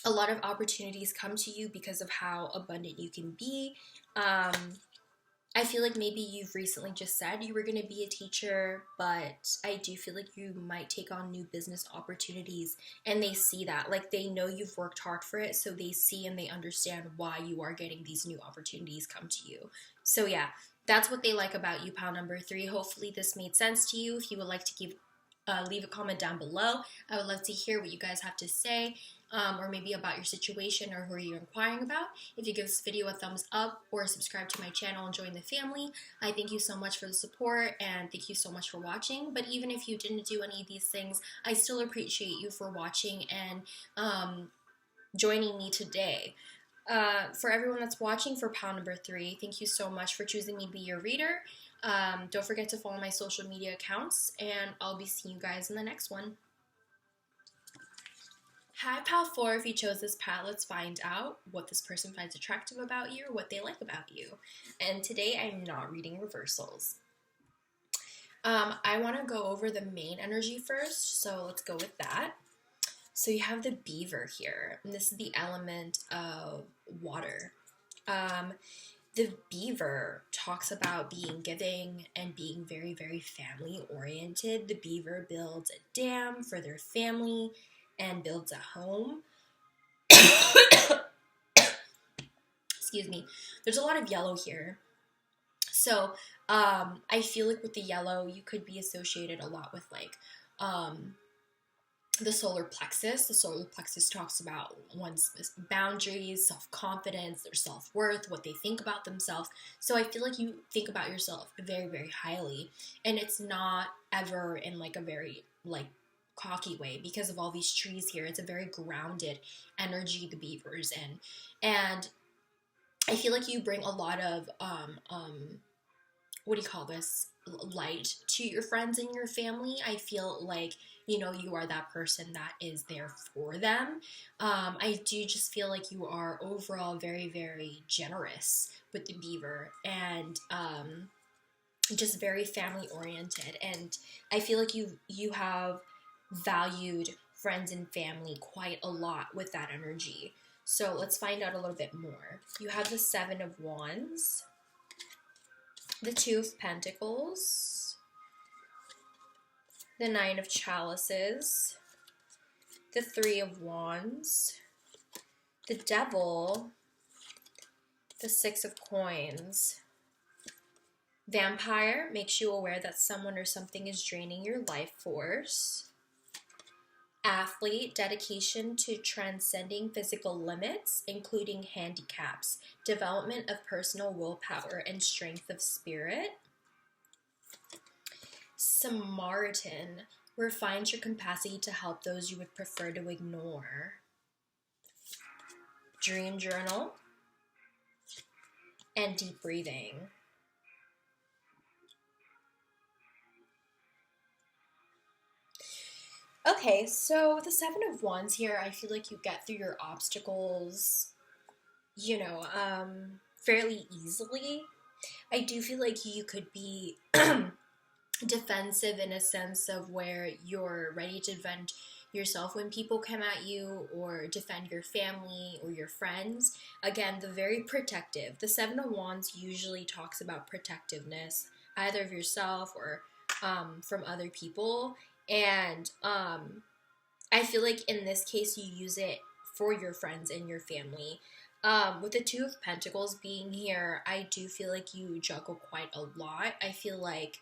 a lot of opportunities come to you because of how abundant you can be. I feel like maybe you've recently just said you were going to be a teacher, but I do feel like you might take on new business opportunities, and they see that. Like, they know you've worked hard for it, so they see and they understand why you are getting these new opportunities come to you. So yeah, that's what they like about you, pile number 3. Hopefully this made sense to you. If you would like to leave a comment down below. I would love to hear what you guys have to say, or maybe about your situation or who are you inquiring about. If you give this video a thumbs up or subscribe to my channel and join the family, I thank you so much for the support and thank you so much for watching. But even if you didn't do any of these things, I still appreciate you for watching and joining me today. For everyone that's watching for pile number 3, thank you so much for choosing me to be your reader. Don't forget to follow my social media accounts, and I'll be seeing you guys in the next one. Hi, pile 4. If you chose this pile, let's find out what this person finds attractive about you or what they like about you. And today I'm not reading reversals. I want to go over the main energy first, so let's go with that. So you have the beaver here, and this is the element of water. The beaver talks about being giving and being very, very family oriented. The beaver builds a dam for their family and builds a home. Excuse me. There's a lot of yellow here. So I feel like with the yellow, you could be associated a lot with like the solar plexus. The solar plexus talks about one's boundaries, self-confidence, their self-worth, what they think about themselves. So I feel like you think about yourself very, very highly, and it's not ever in like a very like cocky way because of all these trees here. It's a very grounded energy, the beavers, and I feel like you bring a lot of what do you call this, light to your friends and your family. I feel like, you know, you are that person that is there for them. I do just feel like you are overall very, very generous with the beaver and just very family oriented. And I feel like you have valued friends and family quite a lot with that energy. So let's find out a little bit more. You have the 7 of Wands, the 2 of Pentacles, the 9 of Chalices, the 3 of Wands, the Devil, the 6 of Coins. Vampire makes you aware that someone or something is draining your life force. Athlete, dedication to transcending physical limits, including handicaps, development of personal willpower and strength of spirit. Samaritan, refines your capacity to help those you would prefer to ignore. Dream journal and deep breathing. Okay, so with the Seven of Wands here, I feel like you get through your obstacles, fairly easily. I do feel like you could be defensive in a sense of where you're ready to defend yourself when people come at you, or defend your family or your friends. Again, the very protective. The Seven of Wands usually talks about protectiveness, either of yourself or from other people. And I feel like in this case, you use it for your friends and your family. With the Two of Pentacles being here, I do feel like you juggle quite a lot. I feel like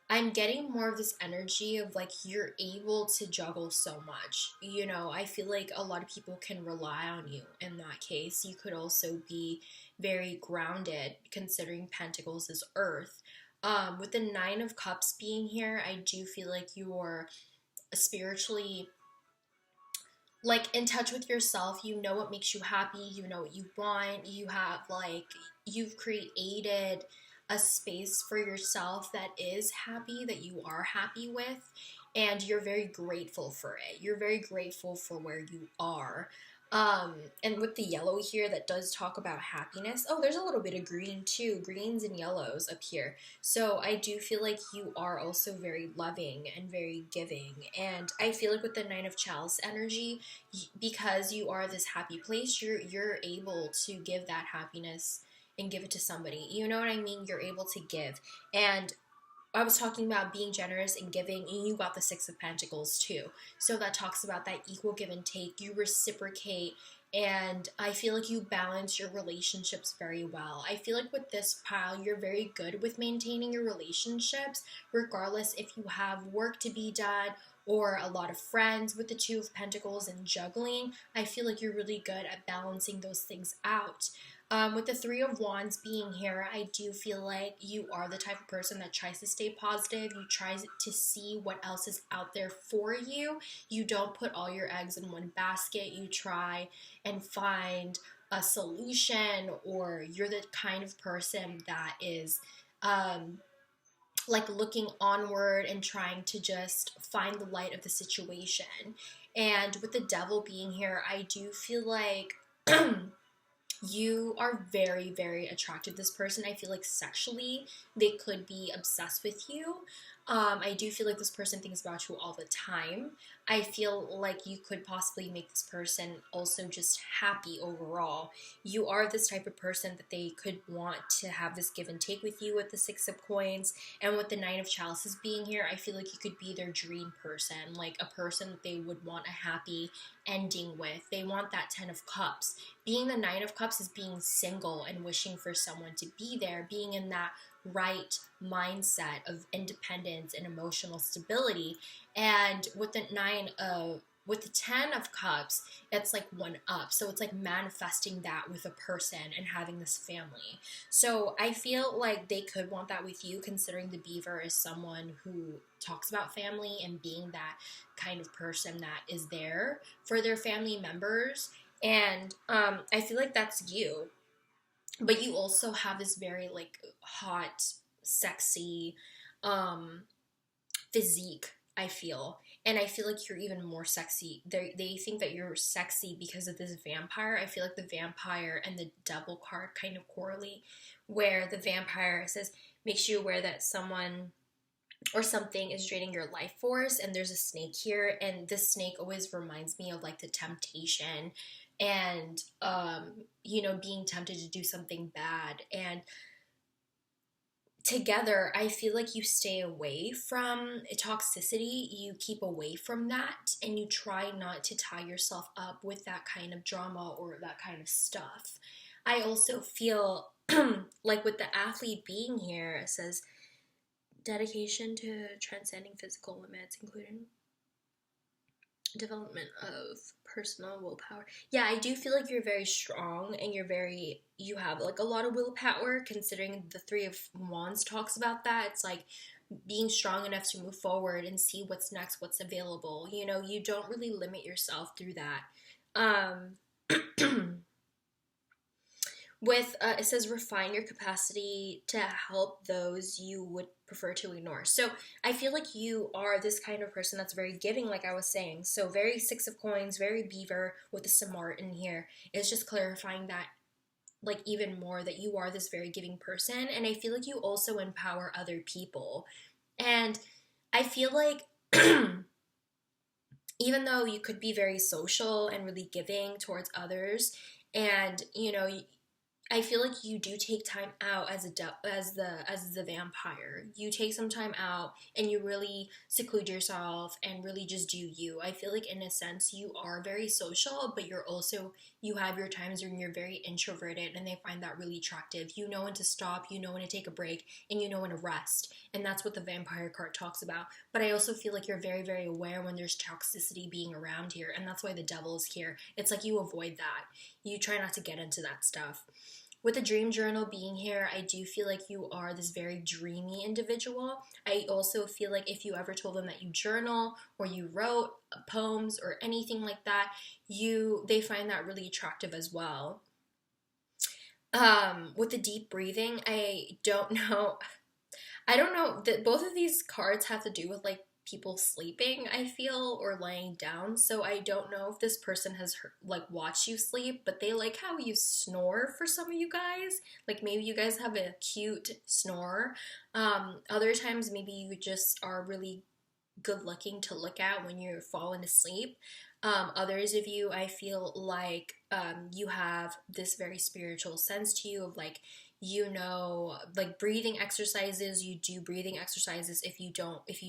I'm getting more of this energy of like you're able to juggle so much. I feel like a lot of people can rely on you in that case. You could also be very grounded, considering Pentacles is Earth. With the Nine of Cups being here, I do feel like you're spiritually like in touch with yourself. You know what makes you happy, you know what you want. You've created a space for yourself that is happy, that you are happy with, and you're very grateful for it. You're very grateful for where you are. And with the yellow here, that does talk about happiness. Oh, there's a little bit of green too, greens and yellows up here. So I do feel like you are also very loving and very giving. And I feel like with the Nine of Chalice energy, because you are this happy place, you're able to give that happiness and give it to somebody. You know what I mean? You're able to give. And I was talking about being generous and giving, and you got the Six of Pentacles too. So that talks about that equal give and take. You reciprocate, and I feel like you balance your relationships very well. I feel like with this pile, you're very good with maintaining your relationships, regardless if you have work to be done or a lot of friends. With the Two of Pentacles and juggling, I feel like you're really good at balancing those things out. With the Three of Wands being here, I do feel like you are the type of person that tries to stay positive. You try to see what else is out there for you. You don't put all your eggs in one basket. You try and find a solution, or you're the kind of person that is like looking onward and trying to just find the light of the situation. And with the Devil being here, I do feel like you are very, very attracted to this person. I feel like sexually they could be obsessed with you. I do feel like this person thinks about you all the time. I feel like you could possibly make this person also just happy overall. You are this type of person that they could want to have this give and take with you with the Six of Coins. And with the Nine of Chalices being here, I feel like you could be their dream person, like a person that they would want a happy ending with. They want that Ten of Cups. Being the Nine of Cups is being single and wishing for someone to be there, being in that right mindset of independence and emotional stability. And with the Ten of Cups, it's like one up. So it's like manifesting that with a person and having this family. So I feel like they could want that with you, considering the Beaver is someone who talks about family and being that kind of person that is there for their family members. And I feel like that's you. But you also have this very like hot, sexy physique, I feel. And I feel like you're even more sexy. They think that you're sexy because of this vampire. I feel like the vampire and the Devil card kind of correlate, where the vampire says, makes you aware that someone or something is draining your life force, and there's a snake here, and this snake always reminds me of like the temptation and being tempted to do something bad. And together, I feel like you stay away from toxicity, you keep away from that, and you try not to tie yourself up with that kind of drama or that kind of stuff. I also feel like with the Athlete being here, it says dedication to transcending physical limits, including Development of personal willpower. Yeah, I do feel like you're very strong and you have like a lot of willpower, considering the Three of Wands talks about that. It's like being strong enough to move forward and see what's next, what's available. You know, you don't really limit yourself through that. With it says refine your capacity to help those you would prefer to ignore. So I feel like you are this kind of person that's very giving, like I was saying. So very Six of Coins, very Beaver with the Samart in here. It's just clarifying that like even more, that you are this very giving person, and I feel like you also empower other people. And I feel like even though you could be very social and really giving towards others, and you know, I feel like you do take time out as the vampire. You take some time out and you really seclude yourself and really just do you. I feel like in a sense you are very social, but you have your times when you're very introverted, and they find that really attractive. You know when to stop, you know when to take a break, and you know when to rest. And that's what the vampire card talks about. But I also feel like you're very, very aware when there's toxicity being around here, and that's why the devil is here. It's like you avoid that. You try not to get into that stuff. With the dream journal being here, I do feel like you are this very dreamy individual. I also feel like if you ever told them that you journal or you wrote poems or anything like that, they find that really attractive as well. With the deep breathing, I don't know. I don't know that both of these cards have to do with like people sleeping, I feel, or laying down. So I don't know if this person has like watched you sleep, but they like how you snore for some of you guys. Like maybe you guys have a cute snore. Other times maybe you just are really good looking to look at when you're falling asleep. Others of you, I feel like you have this very spiritual sense to you of like, you know, like breathing exercises. You do breathing exercises if you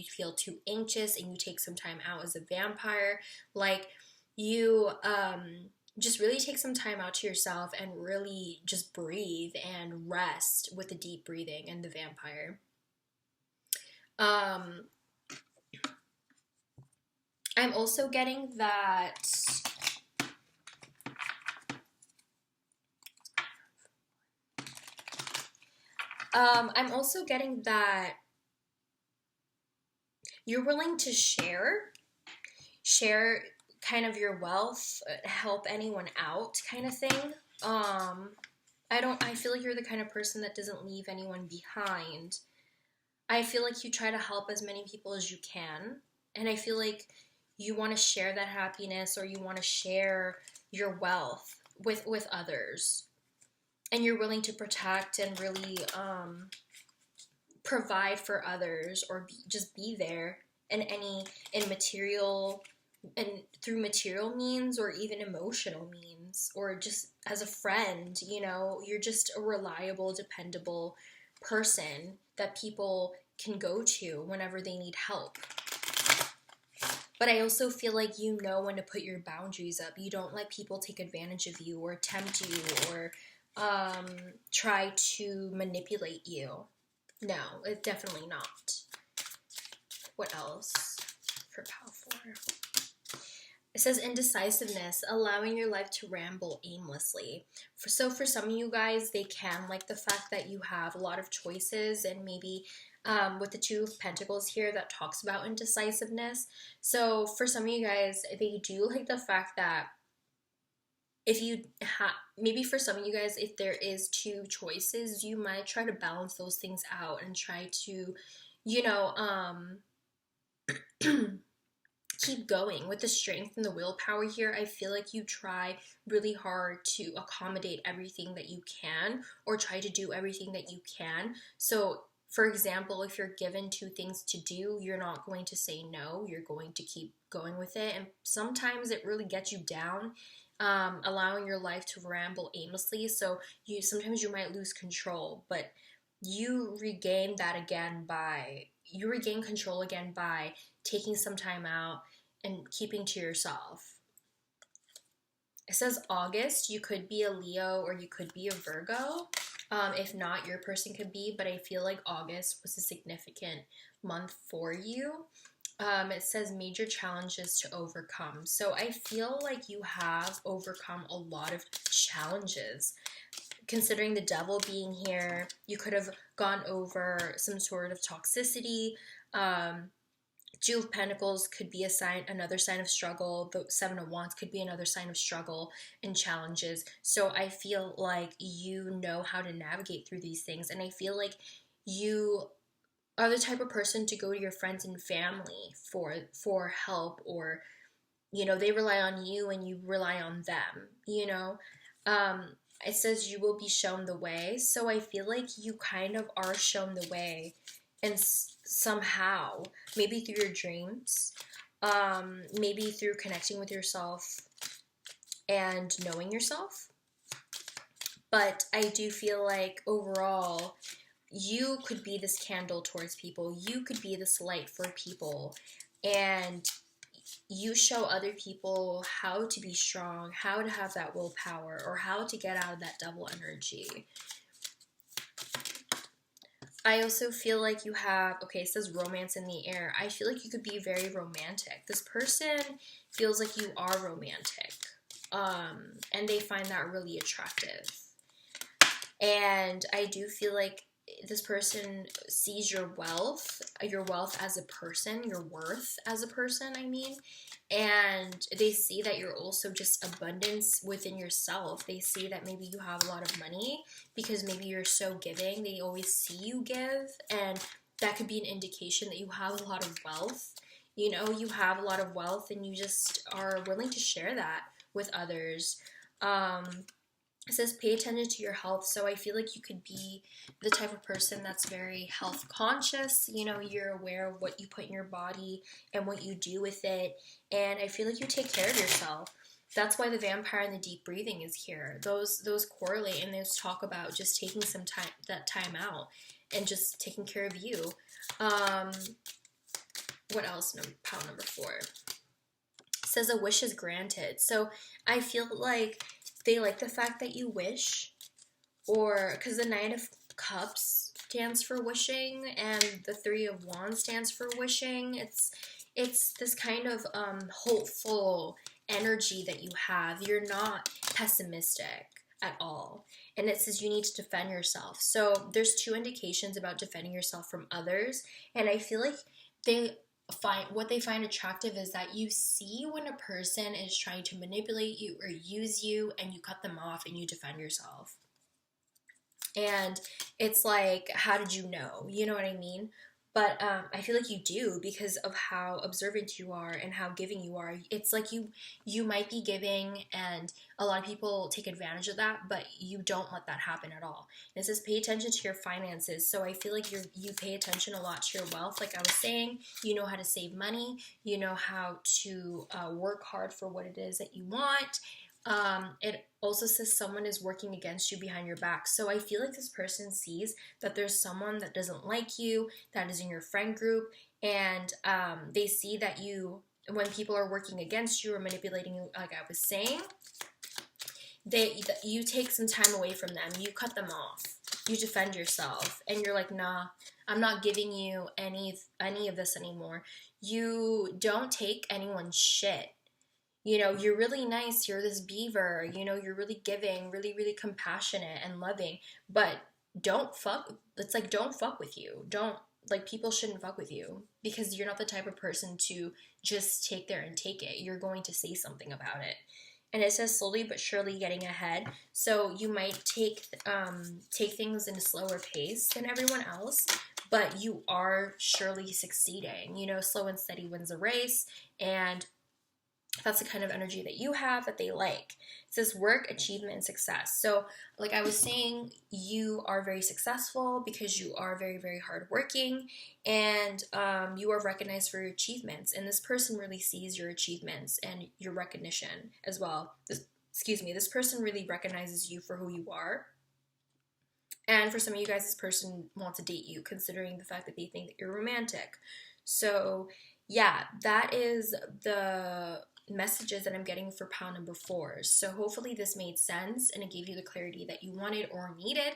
feel too anxious and you take some time out as a vampire. Like you just really take some time out to yourself and really just breathe and rest with the deep breathing and the vampire. I'm also getting that you're willing to share kind of your wealth, help anyone out kind of thing. I feel like you're the kind of person that doesn't leave anyone behind. I feel like you try to help as many people as you can, and I feel like you want to share that happiness, or you want to share your wealth with others, and you're willing to protect and really provide for others, or just be there in material and through material means, or even emotional means, or just as a friend. You know, you're just a reliable, dependable person that people can go to whenever they need help. But I also feel like you know when to put your boundaries up. You don't let people take advantage of you or tempt you or try to manipulate you. No, it's definitely not. What else for PAL 4? It says indecisiveness, allowing your life to ramble aimlessly. So for some of you guys, they can like the fact that you have a lot of choices, and maybe with the Two of Pentacles here that talks about indecisiveness. So for some of you guys, they do like the fact that if you maybe for some of you guys, if there is two choices, you might try to balance those things out and try to, you know, keep going with the strength and the willpower here. I feel like you try really hard to accommodate everything that you can, or try to do everything that you can. So for example, if you're given two things to do, you're not going to say no. You're going to keep going with it. And sometimes it really gets you down, allowing your life to ramble aimlessly. So sometimes you might lose control, but you regain control again by taking some time out and keeping to yourself. It says August, you could be a Leo or you could be a Virgo. If not, your person could be, but I feel like August was a significant month for you. It says major challenges to overcome. So I feel like you have overcome a lot of challenges. Considering the devil being here, you could have gone over some sort of toxicity. Two of Pentacles could be another sign of struggle. The Seven of Wands could be another sign of struggle and challenges. So I feel like you know how to navigate through these things, and I feel like you are the type of person to go to your friends and family for help, or they rely on you and you rely on them. It says you will be shown the way, so I feel like you kind of are shown the way, and somehow, maybe through your dreams, maybe through connecting with yourself and knowing yourself. But I do feel like overall, you could be this candle towards people. You could be this light for people. And you show other people how to be strong, how to have that willpower, or how to get out of that devil energy. I also feel like you have, it says romance in the air. I feel like you could be very romantic. This person feels like you are romantic. And they find that really attractive. And I do feel like this person sees your wealth as a person, your worth as a person, and they see that you're also just abundance within yourself. They see that maybe you have a lot of money because maybe you're so giving. They always see you give, and that could be an indication that you have a lot of wealth. You have a lot of wealth, and you just are willing to share that with others. It says pay attention to your health. So I feel like you could be the type of person that's very health conscious. You're aware of what you put in your body and what you do with it. And I feel like you take care of yourself. That's why the vampire and the deep breathing is here. Those correlate, and those talk about just taking that time out and just taking care of you. What else? Pile number 4. It says a wish is granted. So I feel like they like the fact that you wish, or because the Knight of Cups stands for wishing, and the Three of Wands stands for wishing. It's this kind of hopeful energy that you have. You're not pessimistic at all. And it says you need to defend yourself. So there's 2 indications about defending yourself from others, and I feel like what they find attractive is that you see when a person is trying to manipulate you or use you, and you cut them off and you defend yourself. And it's like, how did you know? You know what I mean? But I feel like you do, because of how observant you are and how giving you are. It's like you might be giving, and a lot of people take advantage of that, but you don't let that happen at all. And it says pay attention to your finances. So I feel like you pay attention a lot to your wealth. Like I was saying, you know how to save money. You know how to work hard for what it is that you want. It also says someone is working against you behind your back. So I feel like this person sees that there's someone that doesn't like you, that is in your friend group, and they see that when people are working against you or manipulating you, like I was saying, you take some time away from them, you cut them off, you defend yourself, and you're like, nah, I'm not giving you any of this anymore. You don't take anyone's shit. You're really nice, you're this beaver, you're really giving, really, really compassionate and loving, but don't fuck with you. People shouldn't fuck with you, because you're not the type of person to just take there and take it. You're going to say something about it. And it says slowly but surely getting ahead. So you might take things in a slower pace than everyone else, but you are surely succeeding. Slow and steady wins a race, and that's the kind of energy that you have that they like. It says work, achievement, and success. So like I was saying, you are very successful because you are very, very hardworking, and you are recognized for your achievements. And this person really sees your achievements and your recognition as well. This person really recognizes you for who you are. And for some of you guys, this person wants to date you, considering the fact that they think that you're romantic. So yeah, that is the messages that I'm getting for pile number 4. So hopefully this made sense and it gave you the clarity that you wanted or needed.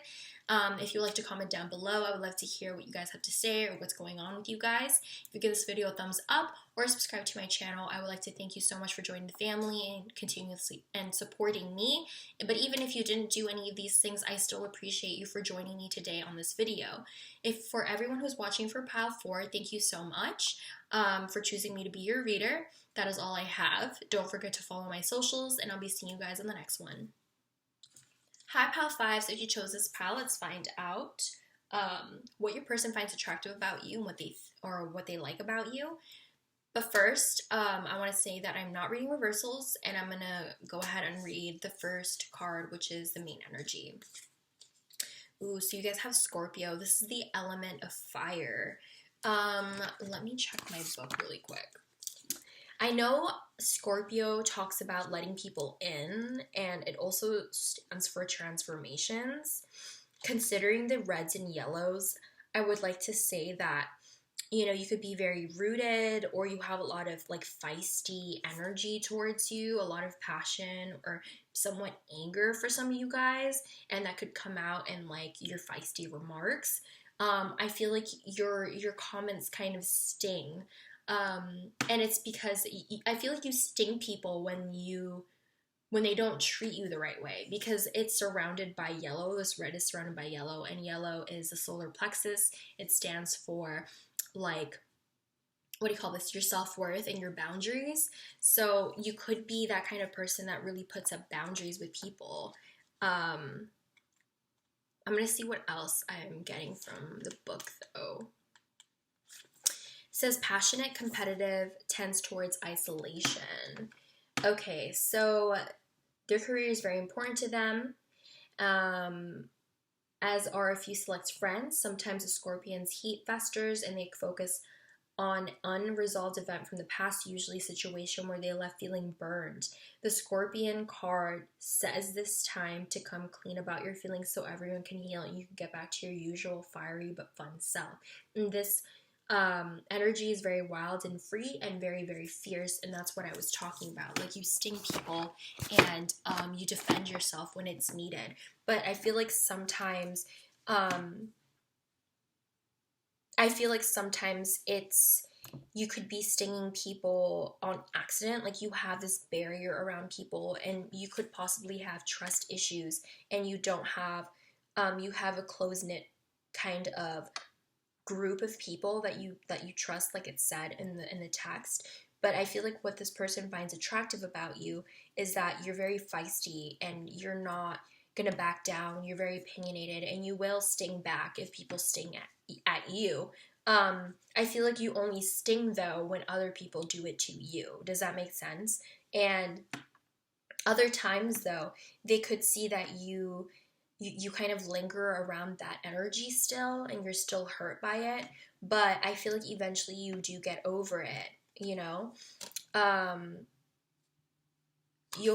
If you would like to comment down below, I would love to hear what you guys have to say or what's going on with you guys. If you give this video a thumbs up or subscribe to my channel, I would like to thank you so much for joining the family and continuously and supporting me. But even if you didn't do any of these things, I still appreciate you for joining me today on this video. If for everyone who's watching for pile 4, thank you so much for choosing me to be your reader. That is all I have. Don't forget to follow my socials, and I'll be seeing you guys in the next one. Hi, pile 5. So if you chose this pile, let's find out what your person finds attractive about you and what they like about you. But first, I want to say that I'm not reading reversals, and I'm going to go ahead and read the first card, which is the main energy. Ooh, so you guys have Scorpio. This is the element of fire. Let me check my book really quick. I know Scorpio talks about letting people in, and it also stands for transformations. Considering the reds and yellows, I would like to say that, you know, you could be very rooted, or you have a lot of like feisty energy towards you, a lot of passion or somewhat anger for some of you guys, and that could come out in like your feisty remarks. I feel like your comments kind of sting. And it's because I feel like you sting people when they don't treat you the right way, because it's surrounded by yellow. This red is surrounded by yellow, and yellow is the solar plexus. It stands for, like, what do you call this? Your self-worth and your boundaries. So you could be that kind of person that really puts up boundaries with people. I'm going to see what else I'm getting from the book, though. Says passionate, competitive, tends towards isolation. Okay, so their career is very important to them, as are a few select friends. Sometimes the Scorpion's heat festers and they focus on unresolved event from the past, usually a situation where they left feeling burned. The Scorpion card says this time to come clean about your feelings so everyone can heal and you can get back to your usual fiery but fun self. And this energy is very wild and free and very, very fierce, and that's what I was talking about. Like, you sting people and you defend yourself when it's needed. But I feel like sometimes it's, you could be stinging people on accident. Like, you have this barrier around people, and you could possibly have trust issues, and you don't have you have a close-knit kind of group of people that you trust, like it said in the text. But I feel like what this person finds attractive about you is that you're very feisty and you're not gonna back down. You're very opinionated, and you will sting back if people sting at you. I feel like you only sting, though, when other people do it to you. Does that make sense? And other times, though, they could see that you kind of linger around that energy still, and you're still hurt by it. But I feel like eventually you do get over it, you know? You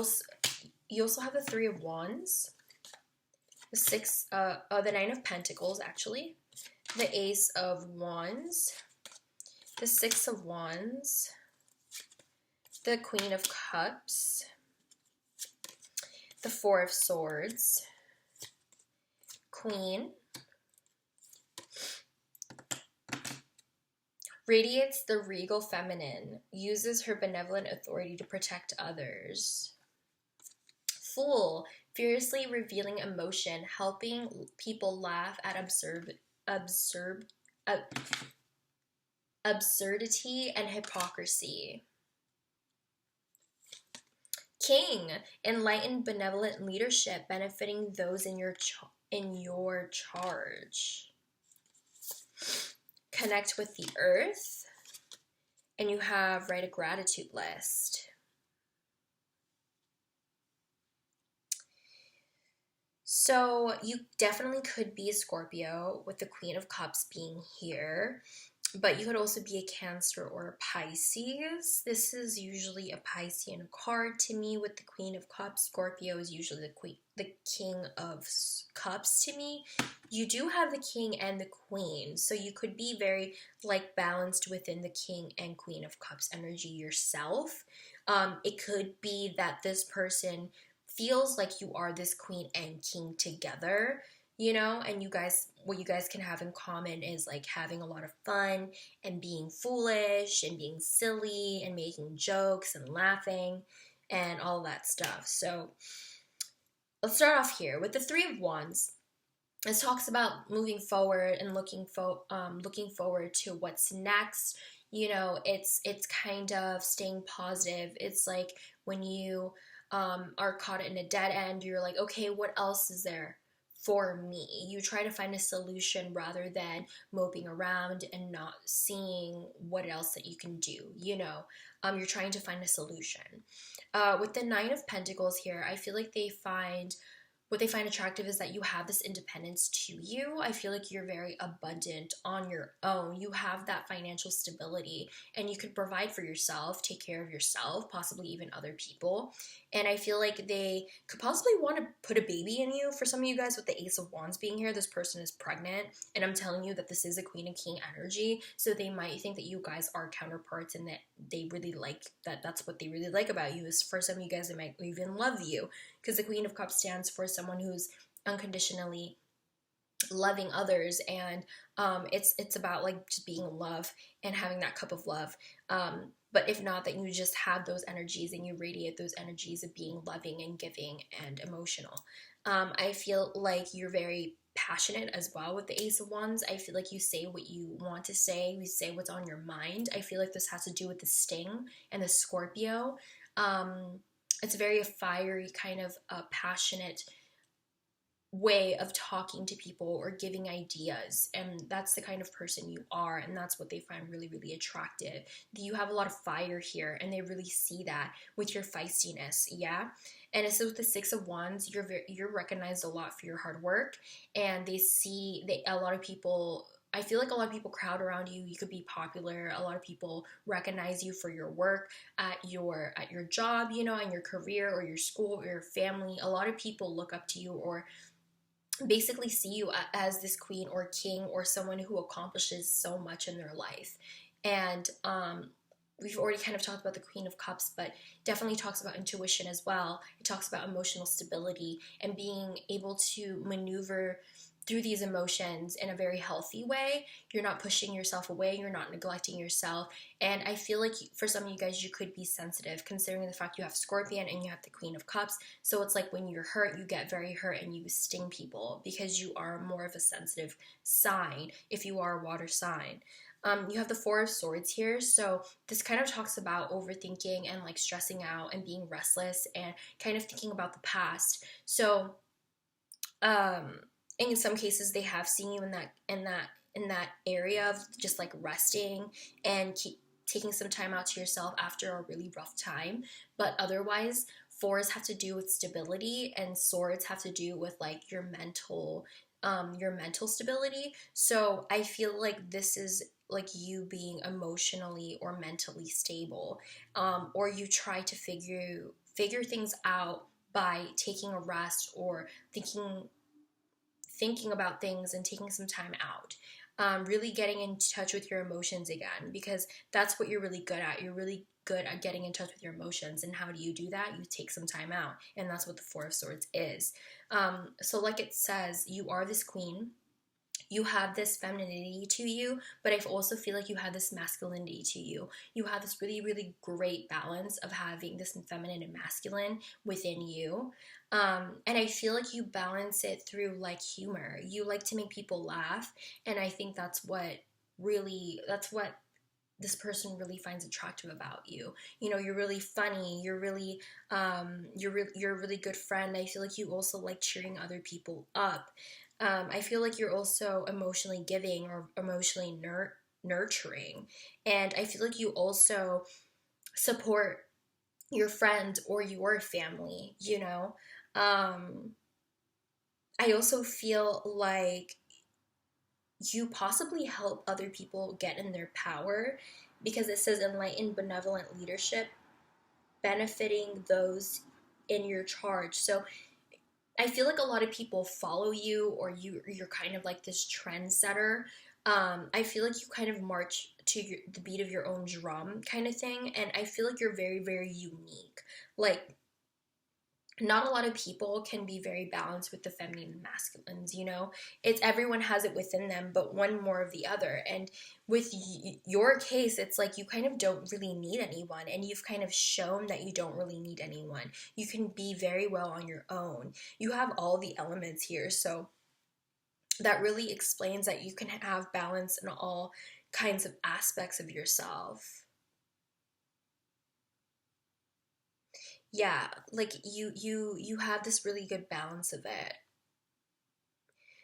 also have the Three of Wands, the Nine of Pentacles, actually, the Ace of Wands, the Six of Wands, the Queen of Cups, the Four of Swords, Queen, radiates the regal feminine, uses her benevolent authority to protect others. Fool, fiercely revealing emotion, helping people laugh at absurdity and hypocrisy. King, enlightened benevolent leadership, benefiting those in your charge. Connect with the earth, and you have write a gratitude list. So you definitely could be a Scorpio with the Queen of Cups being here, but you could also be a Cancer or a Pisces. This is usually a Piscean card to me with the Queen of Cups. Scorpio is usually the King of Cups to me. You do have the King and the Queen, so you could be very like balanced within the King and Queen of Cups energy yourself. It could be that this person feels like you are this Queen and King together. and what you guys can have in common is like having a lot of fun and being foolish and being silly and making jokes and laughing and all that stuff. So let's start off here with the Three of Wands. This talks about moving forward and looking forward to what's next. It's kind of staying positive. It's like when you are caught in a dead end, you're like, okay, what else is there for me? You try to find a solution rather than moping around and not seeing what else that you can do. You're trying to find a solution. With the Nine of Pentacles here, I feel like what they find attractive is that you have this independence to you. I feel like you're very abundant on your own. You have that financial stability and you can provide for yourself, take care of yourself, possibly even other people. And I feel like they could possibly want to put a baby in you. For some of you guys with the Ace of Wands being here, this person is pregnant. And I'm telling you that this is a Queen and King energy. So they might think that you guys are counterparts and that they really like that's what they really like about you. Is for some of you guys, they might even love you. Because the Queen of Cups stands for someone who's unconditionally loving others, and it's about like just being in love and having that cup of love. But if not, then you just have those energies and you radiate those energies of being loving and giving and emotional. I feel like you're very passionate as well with the Ace of Wands. I feel like you say what you want to say. You say what's on your mind. I feel like this has to do with the Sting and the Scorpio. It's very a fiery kind of passionate way of talking to people or giving ideas, and that's the kind of person you are, and that's what they find really, really attractive. You have a lot of fire here, and they really see that with your feistiness. Yeah. And it's with the Six of Wands, you're recognized a lot for your hard work, and a lot of people, I feel like a lot of people crowd around you. You could be popular. A lot of people recognize you for your work at your job, and your career or your school or your family. A lot of people look up to you or basically see you as this queen or king or someone who accomplishes so much in their life. And we've already kind of talked about the Queen of Cups, but definitely talks about intuition as well. It talks about emotional stability and being able to maneuver through these emotions in a very healthy way. You're not pushing yourself away, you're not neglecting yourself. And I feel like for some of you guys, you could be sensitive considering the fact you have Scorpion and you have the Queen of Cups. So it's like when you're hurt, you get very hurt and you sting people because you are more of a sensitive sign if you are a water sign. You have the Four of Swords here, so this kind of talks about overthinking and like stressing out and being restless and kind of thinking about the past. So in some cases they have seen you in that area of just like resting and keep taking some time out to yourself after a really rough time. But otherwise, fours have to do with stability and swords have to do with like your mental stability. So I feel like this is like you being emotionally or mentally stable, or you try to figure things out by taking a rest or thinking about things and taking some time out. Really getting in touch with your emotions again, because that's what you're really good at. You're really good at getting in touch with your emotions. And how do you do that? You take some time out. And that's what the Four of Swords is. So like it says, you are this queen. You have this femininity to you, but I also feel like you have this masculinity to you. You have this really, really great balance of having this feminine and masculine within you. And I feel like you balance it through like humor. You like to make people laugh. And I think that's what this person really finds attractive about you. You're really funny. You're a really good friend. I feel like you also like cheering other people up. I feel like you're also emotionally giving or emotionally nurturing. And I feel like you also support your friend or your family, I also feel like you possibly help other people get in their power, because it says enlightened benevolent leadership benefiting those in your charge. So I feel like a lot of people follow you, or you're kind of like this trendsetter. I feel like you kind of march to the beat of your own drum kind of thing, and I feel like you're very, very unique. Like, not a lot of people can be very balanced with the feminine and masculines, you know? It's everyone has it within them, but one more of the other. And with your case, it's like you kind of don't really need anyone, and you've kind of shown that you don't really need anyone. You can be very well on your own. You have all the elements here, so that really explains that you can have balance in all kinds of aspects of yourself. Yeah, like you have this really good balance of it.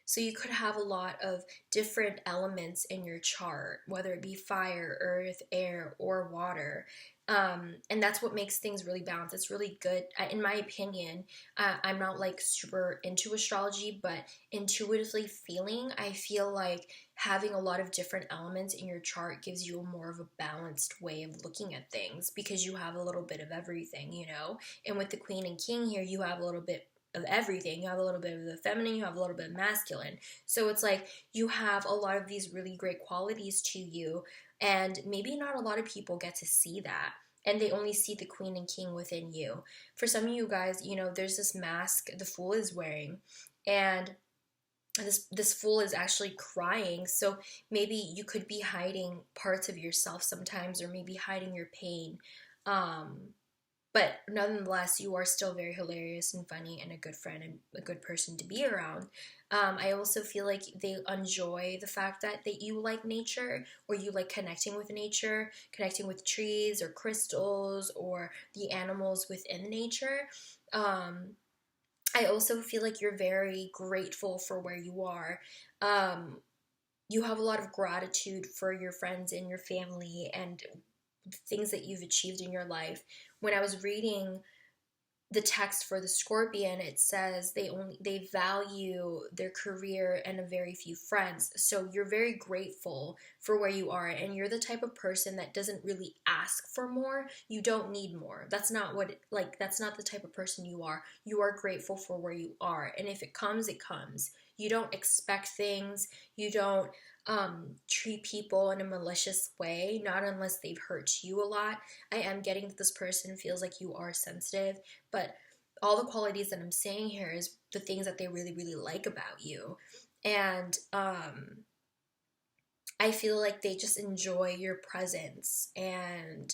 So you could have a lot of different elements in your chart, whether it be fire, earth, air, or water. And that's what makes things really balanced. It's really good, in my opinion. I'm not like super into astrology, but intuitively feeling, I feel like having a lot of different elements in your chart gives you more of a balanced way of looking at things because you have a little bit of everything, you know? And with the Queen and King here, you have a little bit of everything. You have a little bit of the feminine, you have a little bit of masculine. So it's like you have a lot of these really great qualities to you, and maybe not a lot of people get to see that. And they only see the Queen and King within you. For some of you guys, you know, there's this mask the Fool is wearing, and this fool is actually crying. So maybe you could be hiding parts of yourself sometimes, or maybe hiding your pain. But nonetheless, you are still very hilarious and funny and a good friend and a good person to be around. I also feel like they enjoy the fact that you like nature, or you like connecting with nature, connecting with trees or crystals or the animals within nature. I also feel like you're very grateful for where you are. You have a lot of gratitude for your friends and your family and things that you've achieved in your life. When I was reading the text for the Scorpion, it says they value their career and a very few friends. So you're very grateful for where you are, and you're the type of person that doesn't really ask for more. You don't need more. That's not that's not the type of person you are. You are grateful for where you are, and if it comes, it comes. You don't expect things. You don't treat people in a malicious way, not unless they've hurt you a lot. I am getting that this person feels like you are sensitive, but all the qualities that I'm saying here is the things that they really, really like about you. And I feel like they just enjoy your presence, and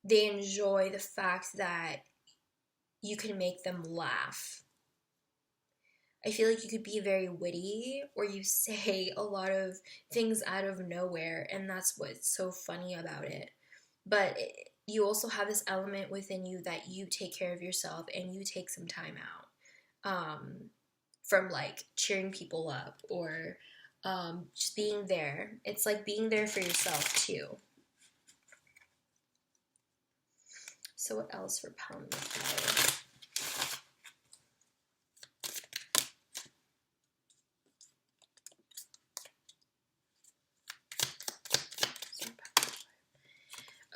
they enjoy the fact that you can make them laugh. I feel like you could be very witty, or you say a lot of things out of nowhere, and that's what's so funny about it. But you also have this element within you that you take care of yourself, and you take some time out from like cheering people up, or just being there. It's like being there for yourself too. So what else for Pound the Power?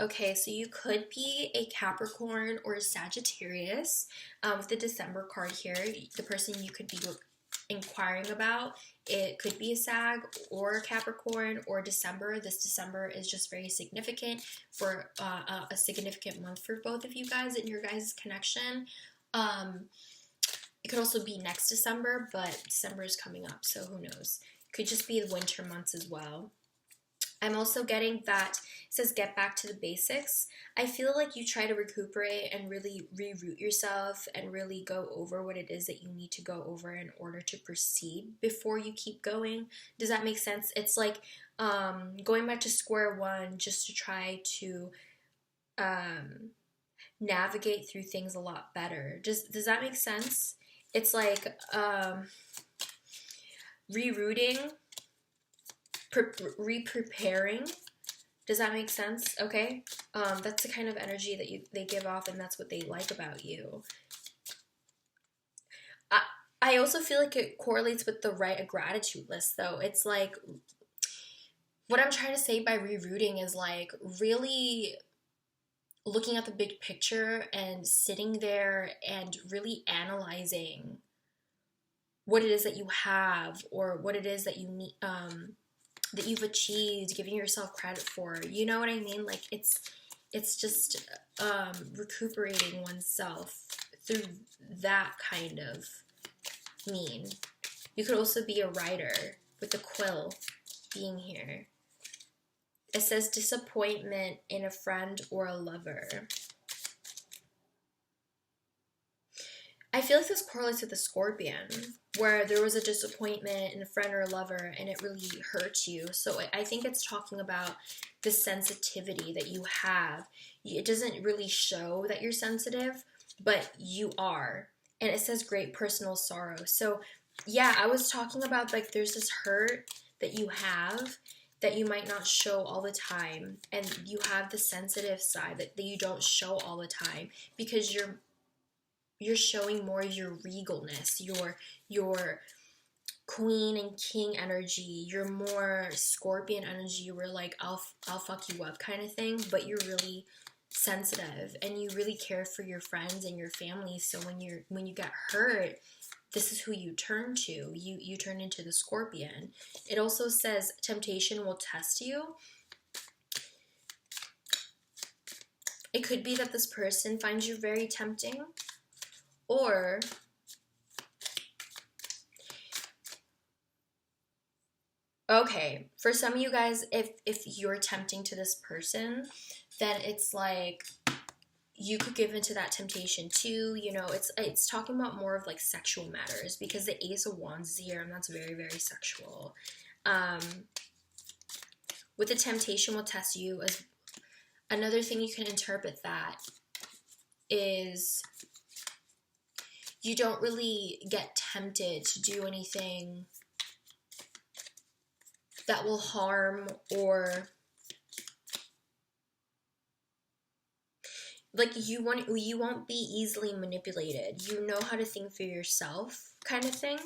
Okay, so you could be a Capricorn or a Sagittarius. With the December card here, the person you could be inquiring about, it could be a Sag or a Capricorn or December. This December is just very significant for a significant month for both of you guys and your guys' connection. It could also be next December, but December is coming up, so who knows. Could just be the winter months as well. I'm also getting that it says get back to the basics. I feel like you try to recuperate and really reroute yourself and really go over what it is that you need to go over in order to proceed before you keep going. Does that make sense? It's like going back to square one just to try to navigate through things a lot better. Does that make sense? It's like rerouting, re-preparing. Does that make sense? Okay. That's the kind of energy that they give off, and that's what they like about you. I also feel like it correlates with the write a gratitude list, though. It's like, what I'm trying to say by rerouting is like really looking at the big picture and sitting there and really analyzing what it is that you have, or what it is that you need, that you've achieved, giving yourself credit for. You know what I mean? Like, it's it's just recuperating oneself through that kind of mean. You could also be a writer with the quill being here. It says disappointment in a friend or a lover. I feel like this correlates with the Scorpion, where there was a disappointment in a friend or a lover and it really hurt you. So I think it's talking about the sensitivity that you have. It doesn't really show that you're sensitive, but you are. And it says great personal sorrow. So yeah, I was talking about like there's this hurt that you have that you might not show all the time, and you have the sensitive side that you don't show all the time because you're showing more of your regalness, your queen and king energy, your more Scorpion energy. You were like I'll fuck you up kind of thing, but you're really sensitive and you really care for your friends and your family. So when you get hurt, this is who you turn to. You turn into the Scorpion. It also says temptation will test you. It could be that this person finds you very tempting, or okay, for some of you guys, if you're tempting to this person, then it's like you could give into that temptation too. You know, it's talking about more of like sexual matters because the Ace of Wands is here and that's very, very sexual. With the temptation will test you, as another thing you can interpret that is you don't really get tempted to do anything that will harm, or like you won't be easily manipulated. You know how to think for yourself kind of thing.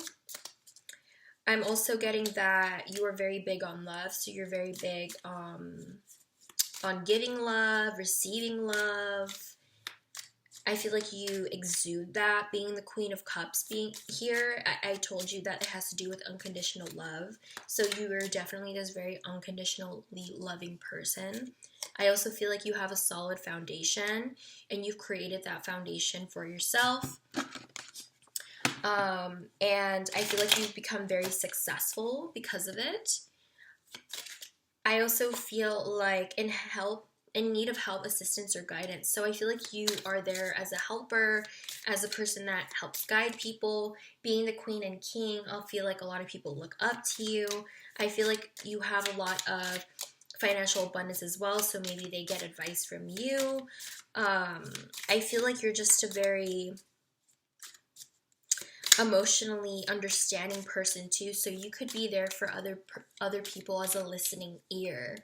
I'm also getting that you are very big on love, so you're very big on giving love, receiving love. I feel like you exude that, being the Queen of Cups being here. I told you that it has to do with unconditional love. So you are definitely this very unconditionally loving person. I also feel like you have a solid foundation and you've created that foundation for yourself. And I feel like you've become very successful because of it. I also feel like in need of help, assistance, or guidance. So I feel like you are there as a helper, as a person that helps guide people. Being the Queen and King, I feel like a lot of people look up to you. I feel like you have a lot of financial abundance as well, so maybe they get advice from you. I feel like you're just a very emotionally understanding person too, so you could be there for other people as a listening ear.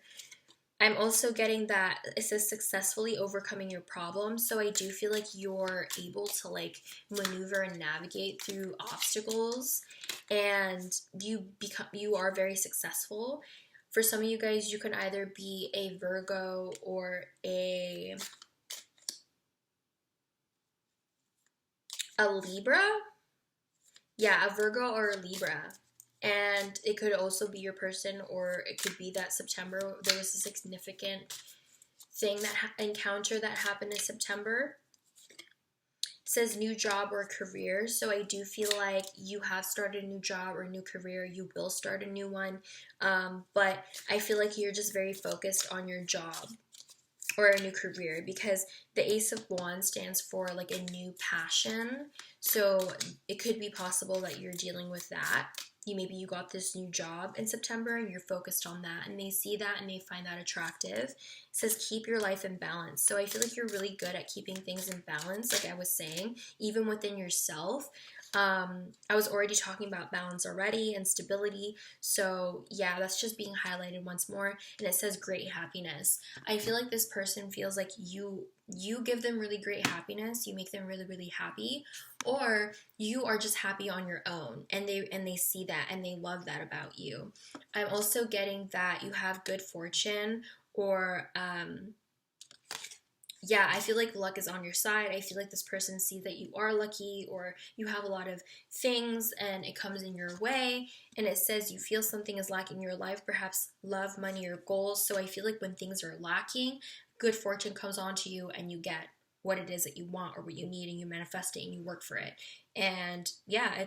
I'm also getting that it says successfully overcoming your problems. So I do feel like you're able to like maneuver and navigate through obstacles, and you are very successful. For some of you guys, you can either be a Virgo or a Libra. Yeah, a Virgo or a Libra. And it could also be your person, or it could be that September there was a significant thing encounter that happened in September. It says new job or career. So I do feel like you have started a new job or a new career. You will start a new one. But I feel like you're just very focused on your job or a new career, because the Ace of Wands stands for like a new passion. So it could be possible that you're dealing with that. Maybe you got this new job in September and you're focused on that, and they see that and they find that attractive. It says keep your life in balance. So I feel like you're really good at keeping things in balance, like I was saying, even within yourself. I was already talking about balance already and stability. So yeah, that's just being highlighted once more. And it says great happiness. I feel like this person feels like you give them really great happiness. You make them really, really happy, or you are just happy on your own, and they see that and they love that about you. I'm also getting that you have good fortune, or yeah, I feel like luck is on your side. I feel like this person sees that you are lucky, or you have a lot of things and it comes in your way. And it says you feel something is lacking in your life, perhaps love, money, or goals. So I feel like when things are lacking, good fortune comes onto you and you get what it is that you want or what you need, and you manifest it and you work for it. And yeah,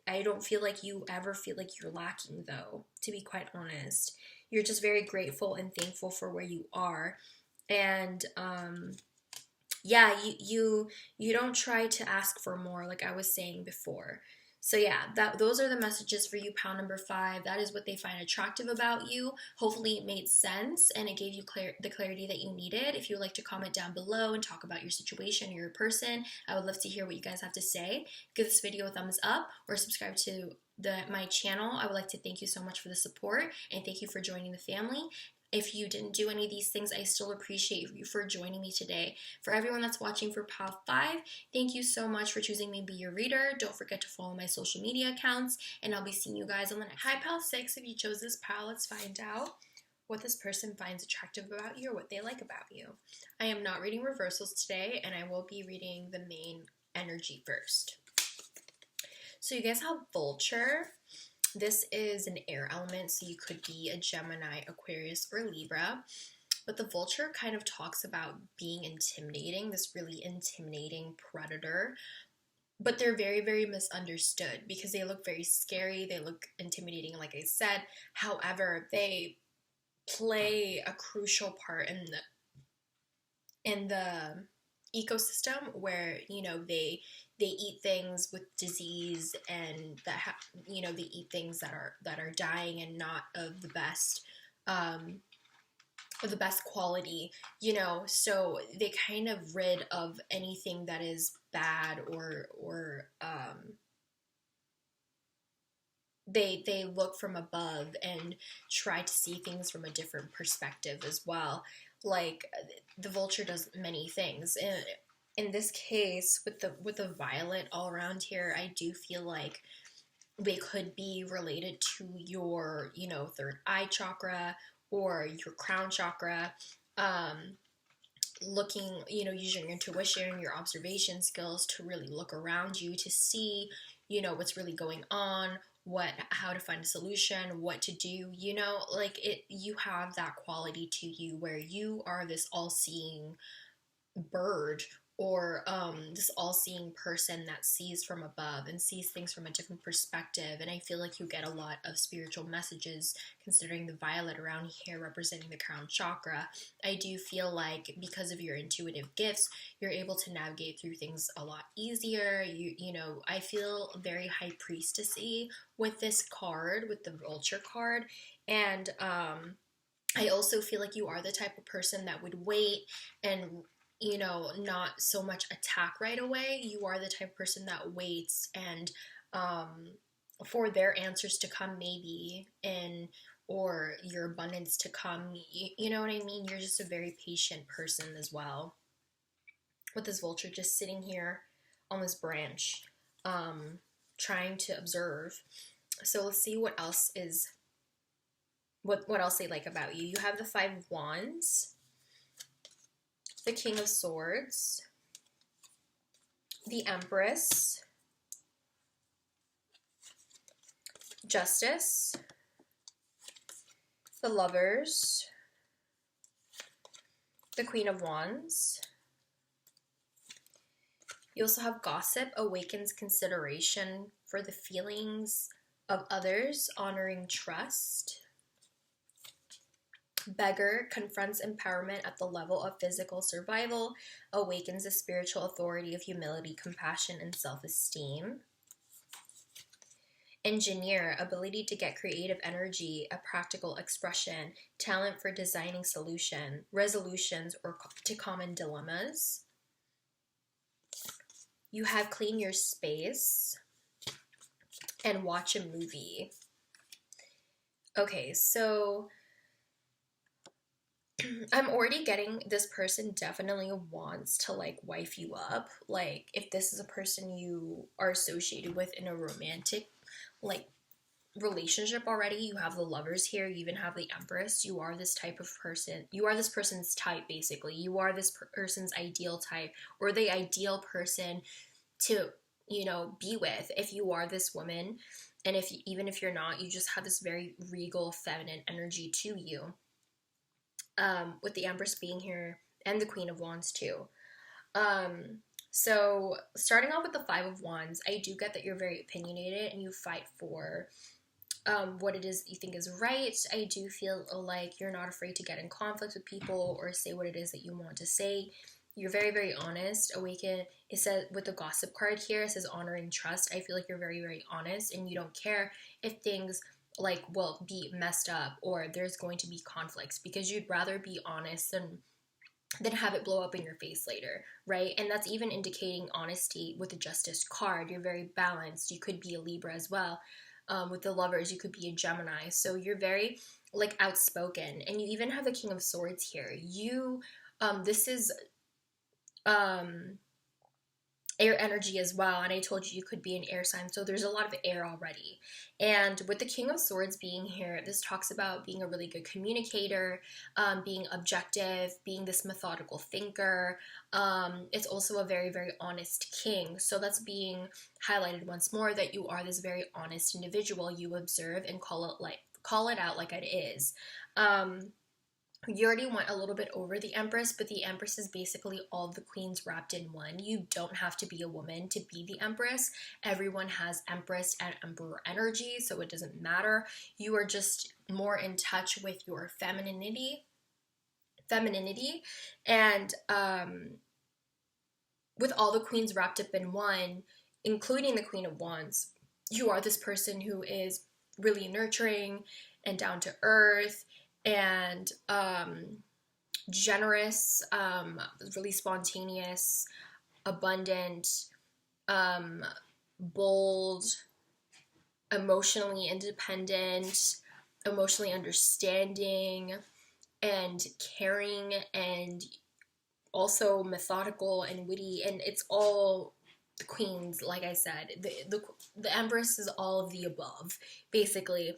I don't feel like you ever feel like you're lacking, though, to be quite honest. You're just very grateful and thankful for where you are. And yeah, you don't try to ask for more, like I was saying before. So yeah, those are the messages for you, pal number 5. That is what they find attractive about you. Hopefully it made sense and it gave you the clarity that you needed. If you would like to comment down below and talk about your situation or your person, I would love to hear what you guys have to say. Give this video a thumbs up or subscribe to my channel. I would like to thank you so much for the support and thank you for joining the family. If you didn't do any of these things, I still appreciate you for joining me today. For everyone that's watching for Pal 5, thank you so much for choosing me to be your reader. Don't forget to follow my social media accounts, and I'll be seeing you guys on the next. Hi, Pal 6. If you chose this pal, let's find out what this person finds attractive about you or what they like about you. I am not reading reversals today, and I will be reading the main energy first. So you guys have Vulture. This is an air element, so you could be a Gemini, Aquarius, or Libra. But the Vulture kind of talks about being intimidating, this really intimidating predator. But they're very, very misunderstood because they look very scary, they look intimidating, like I said. However, they play a crucial part in the ecosystem where, you know, they eat things with disease, and that they eat things that are dying and not of the best quality, you know. So they kind of rid of anything that is bad, or they look from above and try to see things from a different perspective as well. Like, the Vulture does many things. In this case, with the violet all around here, I do feel like they could be related to your, you know, third eye chakra or your crown chakra. Looking, you know, using your intuition, your observation skills to really look around you to see, you know, what's really going on, how to find a solution, what to do, you know, like you have that quality to you where you are this all-seeing bird, or this all-seeing person that sees from above and sees things from a different perspective. And I feel like you get a lot of spiritual messages, considering the violet around here representing the crown chakra. I do feel like because of your intuitive gifts, you're able to navigate through things a lot easier. You know, I feel very high priestessy with this card, with the Vulture card. And I also feel like you are the type of person that would wait and, you know, not so much attack right away. You are the type of person that waits and for their answers to come, maybe, or your abundance to come. You know what I mean? You're just a very patient person as well. With this Vulture just sitting here on this branch, trying to observe. So let's see what else what else they like about you. You have the 5 of Wands, the King of Swords, the Empress, Justice, the Lovers, the Queen of Wands. You also have Gossip, awakens consideration for the feelings of others, honoring trust. Beggar, confronts empowerment at the level of physical survival, awakens the spiritual authority of humility, compassion, and self-esteem. Engineer, ability to get creative energy, a practical expression, talent for designing resolutions, or to common dilemmas. You have clean your space and watch a movie. Okay, so I'm already getting this person definitely wants to, like, wife you up. Like, if this is a person you are associated with in a romantic, like, relationship already, you have the Lovers here, you even have the Empress. You are this type of person. You are this person's type, basically. You are this person's ideal type, or the ideal person to, you know, be with. If you are this woman, and even if you're not, you just have this very regal feminine energy to you. with the Empress being here and the Queen of Wands too. So starting off with the Five of Wands, I do get that you're very opinionated and you fight for what it is you think is right. I do feel like you're not afraid to get in conflict with people or say what it is that you want to say. You're very, very honest. Awaken, it says with the Gossip card here, it says honoring trust. I feel like you're very, very honest and you don't care if things like will be messed up or there's going to be conflicts, because you'd rather be honest than have it blow up in your face later, right? And that's even indicating honesty with the Justice card. You're very balanced. You could be a Libra as well. With the Lovers, you could be a Gemini. So you're very like outspoken, and you even have the King of Swords here. You, this is air energy as well, and I told you could be an air sign, so there's a lot of air already. And with the King of Swords being here, this talks about being a really good communicator, being objective, being this methodical thinker. It's also a very, very honest king, so that's being highlighted once more, that you are this very honest individual. You observe and call it out like it is. You already went a little bit over the Empress, but the Empress is basically all the queens wrapped in one. You don't have to be a woman to be the Empress. Everyone has Empress and Emperor energy, so it doesn't matter. You are just more in touch with your femininity, and with all the queens wrapped up in one, including the Queen of Wands, you are this person who is really nurturing and down to earth and generous, really spontaneous, abundant, bold, emotionally independent, emotionally understanding, and caring, and also methodical and witty. And it's all the queens, like I said. The Empress is all of the above, basically.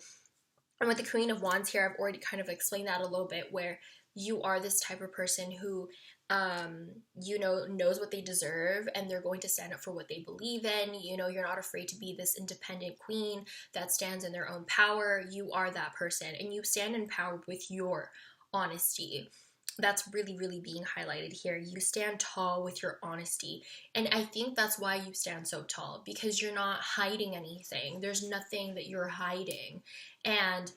And with the Queen of Wands here, I've already kind of explained that a little bit, where you are this type of person who, knows what they deserve, and they're going to stand up for what they believe in. You're not afraid to be this independent queen that stands in their own power. You are that person, and you stand in power with your honesty. That's really, really being highlighted here. You stand tall with your honesty. And I think that's why you stand so tall, because you're not hiding anything. There's nothing that you're hiding. And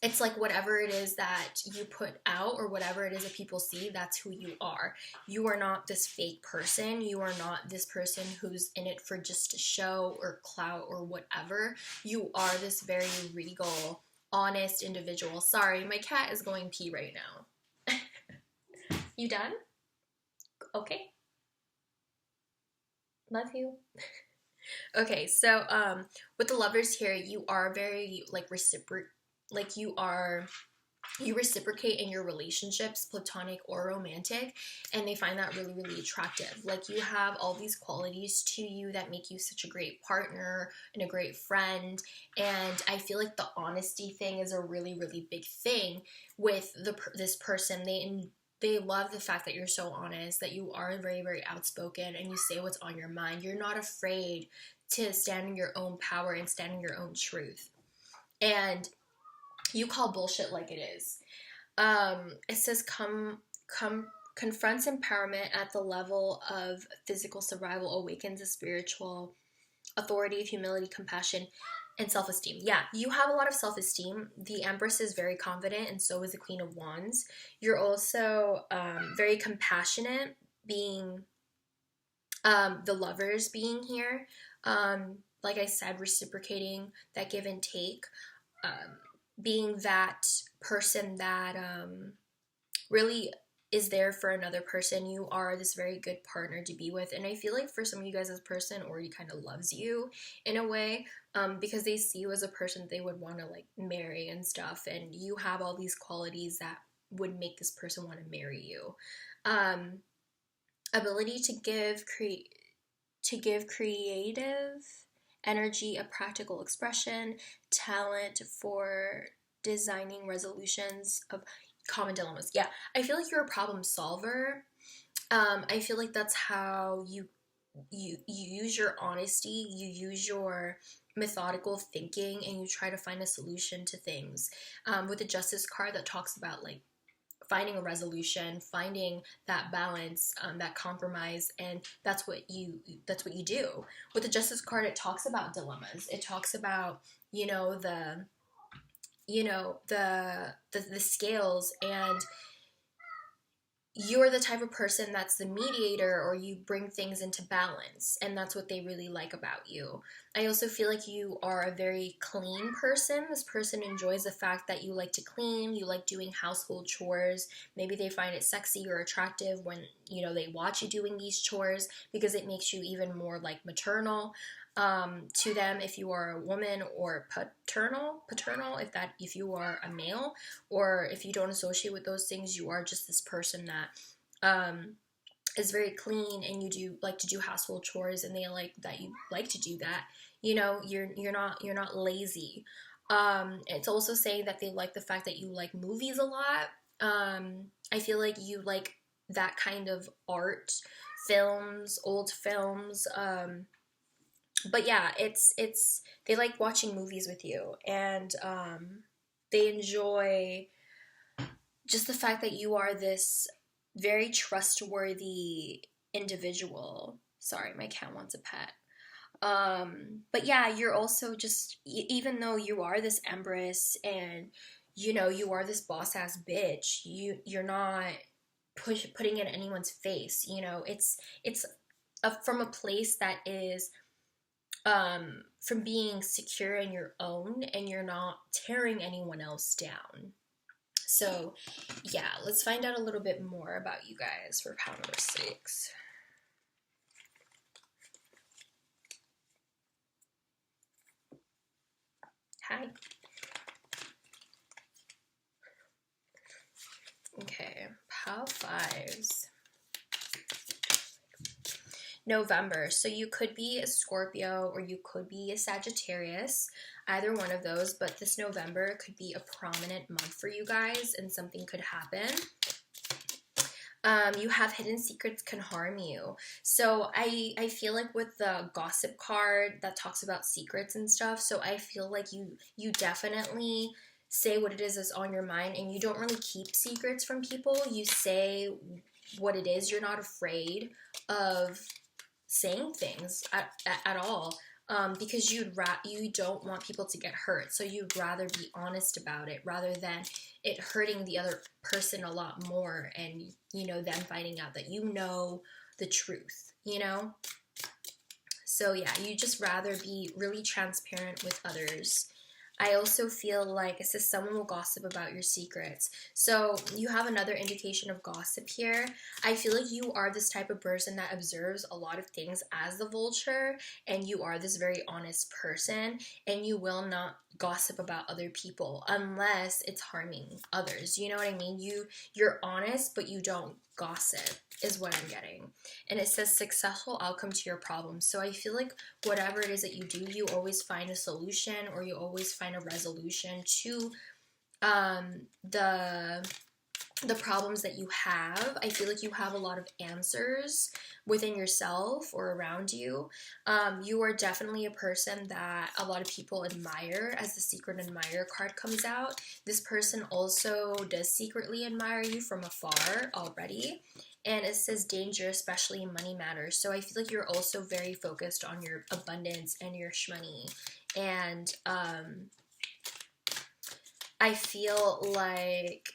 it's like whatever it is that you put out, or whatever it is that people see, that's who you are. You are not this fake person. You are not this person who's in it for just a show or clout or whatever. You are this very regal, honest individual. Sorry, my cat is going pee right now. You done? Okay. Love you. Okay, so with the Lovers here, you are very you reciprocate in your relationships, platonic or romantic, and they find that really, really attractive. Like, you have all these qualities to you that make you such a great partner and a great friend. And I feel like the honesty thing is a really, really big thing with this person. They love the fact that you're so honest, that you are very, very outspoken, and you say what's on your mind. You're not afraid to stand in your own power and stand in your own truth. And you call bullshit like it is. It says confronts empowerment at the level of physical survival, awakens a spiritual authority of humility, compassion, and self-esteem. Yeah, you have a lot of self-esteem. The Empress is very confident, and so is the Queen of Wands. You're also very compassionate, being the Lovers being here. Like I said, reciprocating that give and take. Being that person that really is there for another person. You are this very good partner to be with, and I feel like for some of you guys, this person already kind of loves you in a way, because they see you as a person they would want to like marry and stuff, and you have all these qualities that would make this person want to marry you. Ability to give creative energy a practical expression, talent for designing resolutions of common dilemmas. Yeah, I feel like you're a problem solver. I feel like that's how you use your honesty, you use your methodical thinking, and you try to find a solution to things. With the Justice card, that talks about like finding a resolution, finding that balance, that compromise, and that's what you do. With the Justice card, it talks about dilemmas. It talks about, you know, the scales, and you're the type of person that's the mediator, or you bring things into balance, and that's what they really like about you. I also feel like you are a very clean person. This person enjoys the fact that you like to clean, you like doing household chores. Maybe they find it sexy or attractive when, you know, they watch you doing these chores, because it makes you even more like maternal to them if you are a woman, or paternal if you are a male, or if you don't associate with those things, you are just this person that is very clean, and you do like to do household chores, and they like that you like to do that. You know, you're not lazy. It's also saying that they like the fact that you like movies a lot. I feel like you like that kind of art, films, old films. But yeah, it's they like watching movies with you, and they enjoy just the fact that you are this very trustworthy individual. Sorry, my cat wants a pet. But yeah, you're also just, even though you are this empress, and you know, you are this boss ass bitch, you're not putting it in anyone's face. You know, it's from a place that is from being secure in your own, and you're not tearing anyone else down. So yeah, let's find out a little bit more about you guys for pile number 6. Hi. Okay, pile 5s. November. So you could be a Scorpio, or you could be a Sagittarius, either one of those, but this November could be a prominent month for you guys, and something could happen. You have hidden secrets can harm you. So I feel like with the gossip card that talks about secrets and stuff, so I feel like you definitely say what it is that's on your mind, and you don't really keep secrets from people. You say what it is. You're not afraid of saying things at all, because you don't want people to get hurt, so you'd rather be honest about it rather than it hurting the other person a lot more, and you know, them finding out that you know the truth, you know. So yeah, you just rather be really transparent with others. I also feel like it says someone will gossip about your secrets. So you have another indication of gossip here. I feel like you are this type of person that observes a lot of things as the vulture, and you are this very honest person, and you will not gossip about other people unless it's harming others. You know what I mean? You're honest, but you don't gossip is what I'm getting. And it says successful outcome to your problems. So I feel like whatever it is that you do, you always find a solution, or you always find a resolution to the problems that you have. I feel like you have a lot of answers within yourself or around you. You are definitely a person that a lot of people admire, as the secret admirer card comes out. This person also does secretly admire you from afar already. And it says danger, especially in money matters. So I feel like you're also very focused on your abundance and your shmoney. And I feel like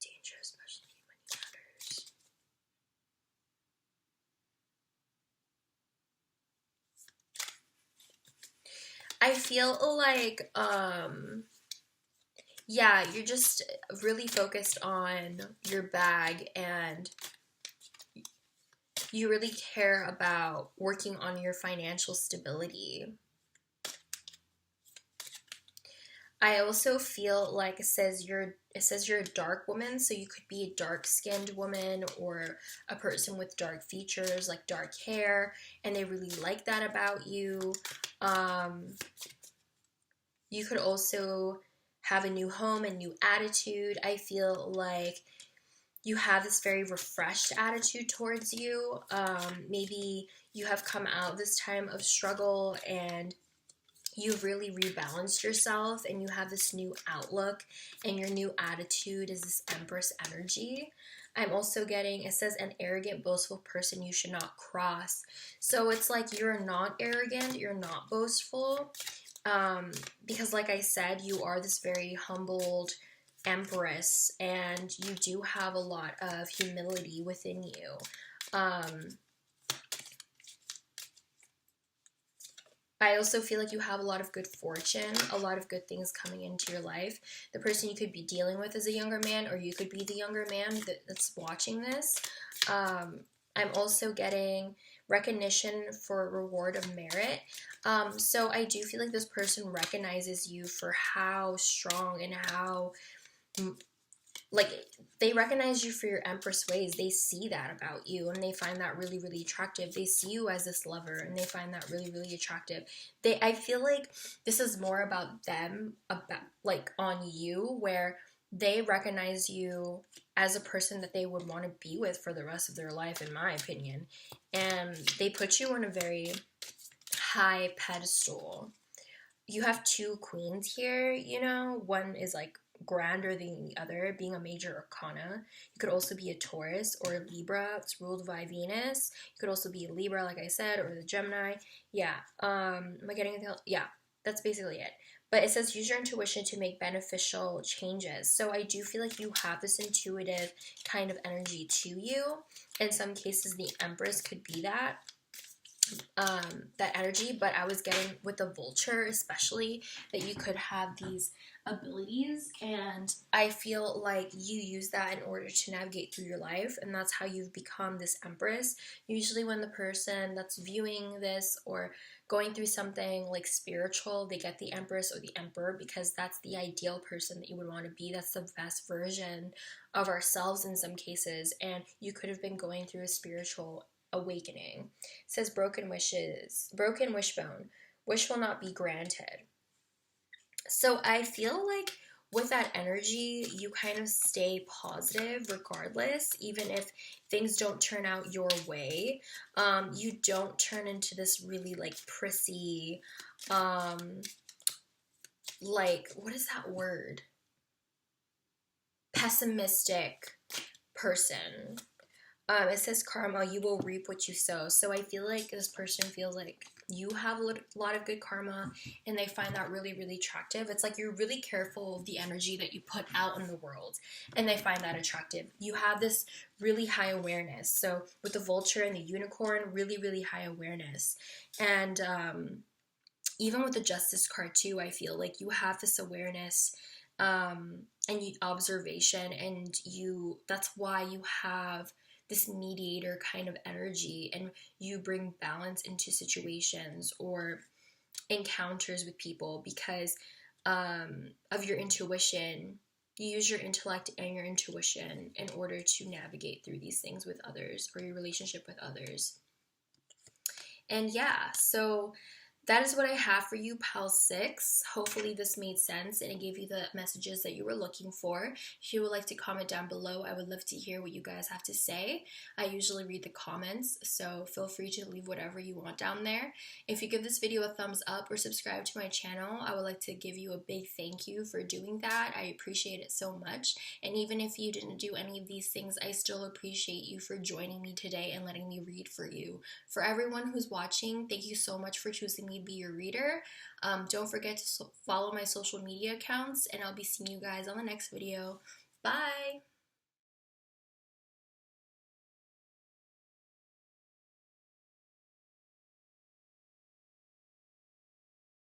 danger, especially in money matters. I feel like yeah, you're just really focused on your bag, and you really care about working on your financial stability. I also feel like it says you're a dark woman, so you could be a dark-skinned woman, or a person with dark features, like dark hair, and they really like that about you. You could also have a new home, a new attitude. I feel like you have this very refreshed attitude towards you. Maybe you have come out this time of struggle, and you've really rebalanced yourself and you have this new outlook, and your new attitude is this Empress energy. I'm also getting, it says, an arrogant, boastful person you should not cross. So it's like you're not arrogant, you're not boastful, because like I said, you are this very humbled Empress, and you do have a lot of humility within you. I also feel like you have a lot of good fortune, a lot of good things coming into your life. The person you could be dealing with is a younger man, or you could be the younger man that's watching this. I'm also getting recognition for reward of merit. So I do feel like this person recognizes you for how strong and how, like, they recognize you for your Empress ways. They see that about you, and they find that really, really attractive. They see you as this lover, and they find that really, really attractive. I feel like this is more about them, about, like, on you, where they recognize you as a person that they would want to be with for the rest of their life, in my opinion. And they put you on a very high pedestal. You have two queens here, you know? One is, like, grander than the other, being a major arcana. You could also be a Taurus or a Libra. It's ruled by Venus. You could also be a Libra, like I said, or the Gemini. Yeah. Am I getting it? Yeah, that's basically it. But it says use your intuition to make beneficial changes. So I do feel like you have this intuitive kind of energy to you. In some cases, the Empress could be that energy, but I was getting with the Vulture especially that you could have these abilities, and I feel like you use that in order to navigate through your life, and that's how you've become this Empress. Usually when the person that's viewing this or going through something like spiritual, they get the Empress or the Emperor, because that's the ideal person that you would want to be. That's the best version of ourselves in some cases, and you could have been going through a spiritual awakening. It says broken wishbone, wish will not be granted. So I feel like with that energy, you kind of stay positive regardless, even if things don't turn out your way. You don't turn into this really, like, prissy, like, what is that word? Pessimistic person. It says karma, you will reap what you sow. So I feel like this person feels like you have a lot of good karma, and they find that really, really attractive. It's like you're really careful of the energy that you put out in the world, and they find that attractive. You have this really high awareness. So with the Vulture and the Unicorn, really, really high awareness. And even with the Justice card too, I feel like you have this awareness and observation, and that's why you have this mediator kind of energy, and you bring balance into situations or encounters with people because of your intuition. You use your intellect and your intuition in order to navigate through these things with others, or your relationship with others. And yeah, so that is what I have for you, Pal 6. Hopefully this made sense and it gave you the messages that you were looking for. If you would like to comment down below, I would love to hear what you guys have to say. I usually read the comments, so feel free to leave whatever you want down there. If you give this video a thumbs up or subscribe to my channel, I would like to give you a big thank you for doing that. I appreciate it so much. And even if you didn't do any of these things, I still appreciate you for joining me today and letting me read for you. For everyone who's watching, thank you so much for choosing me to be your reader. Don't forget to follow my social media accounts, and I'll be seeing you guys on the next video. Bye!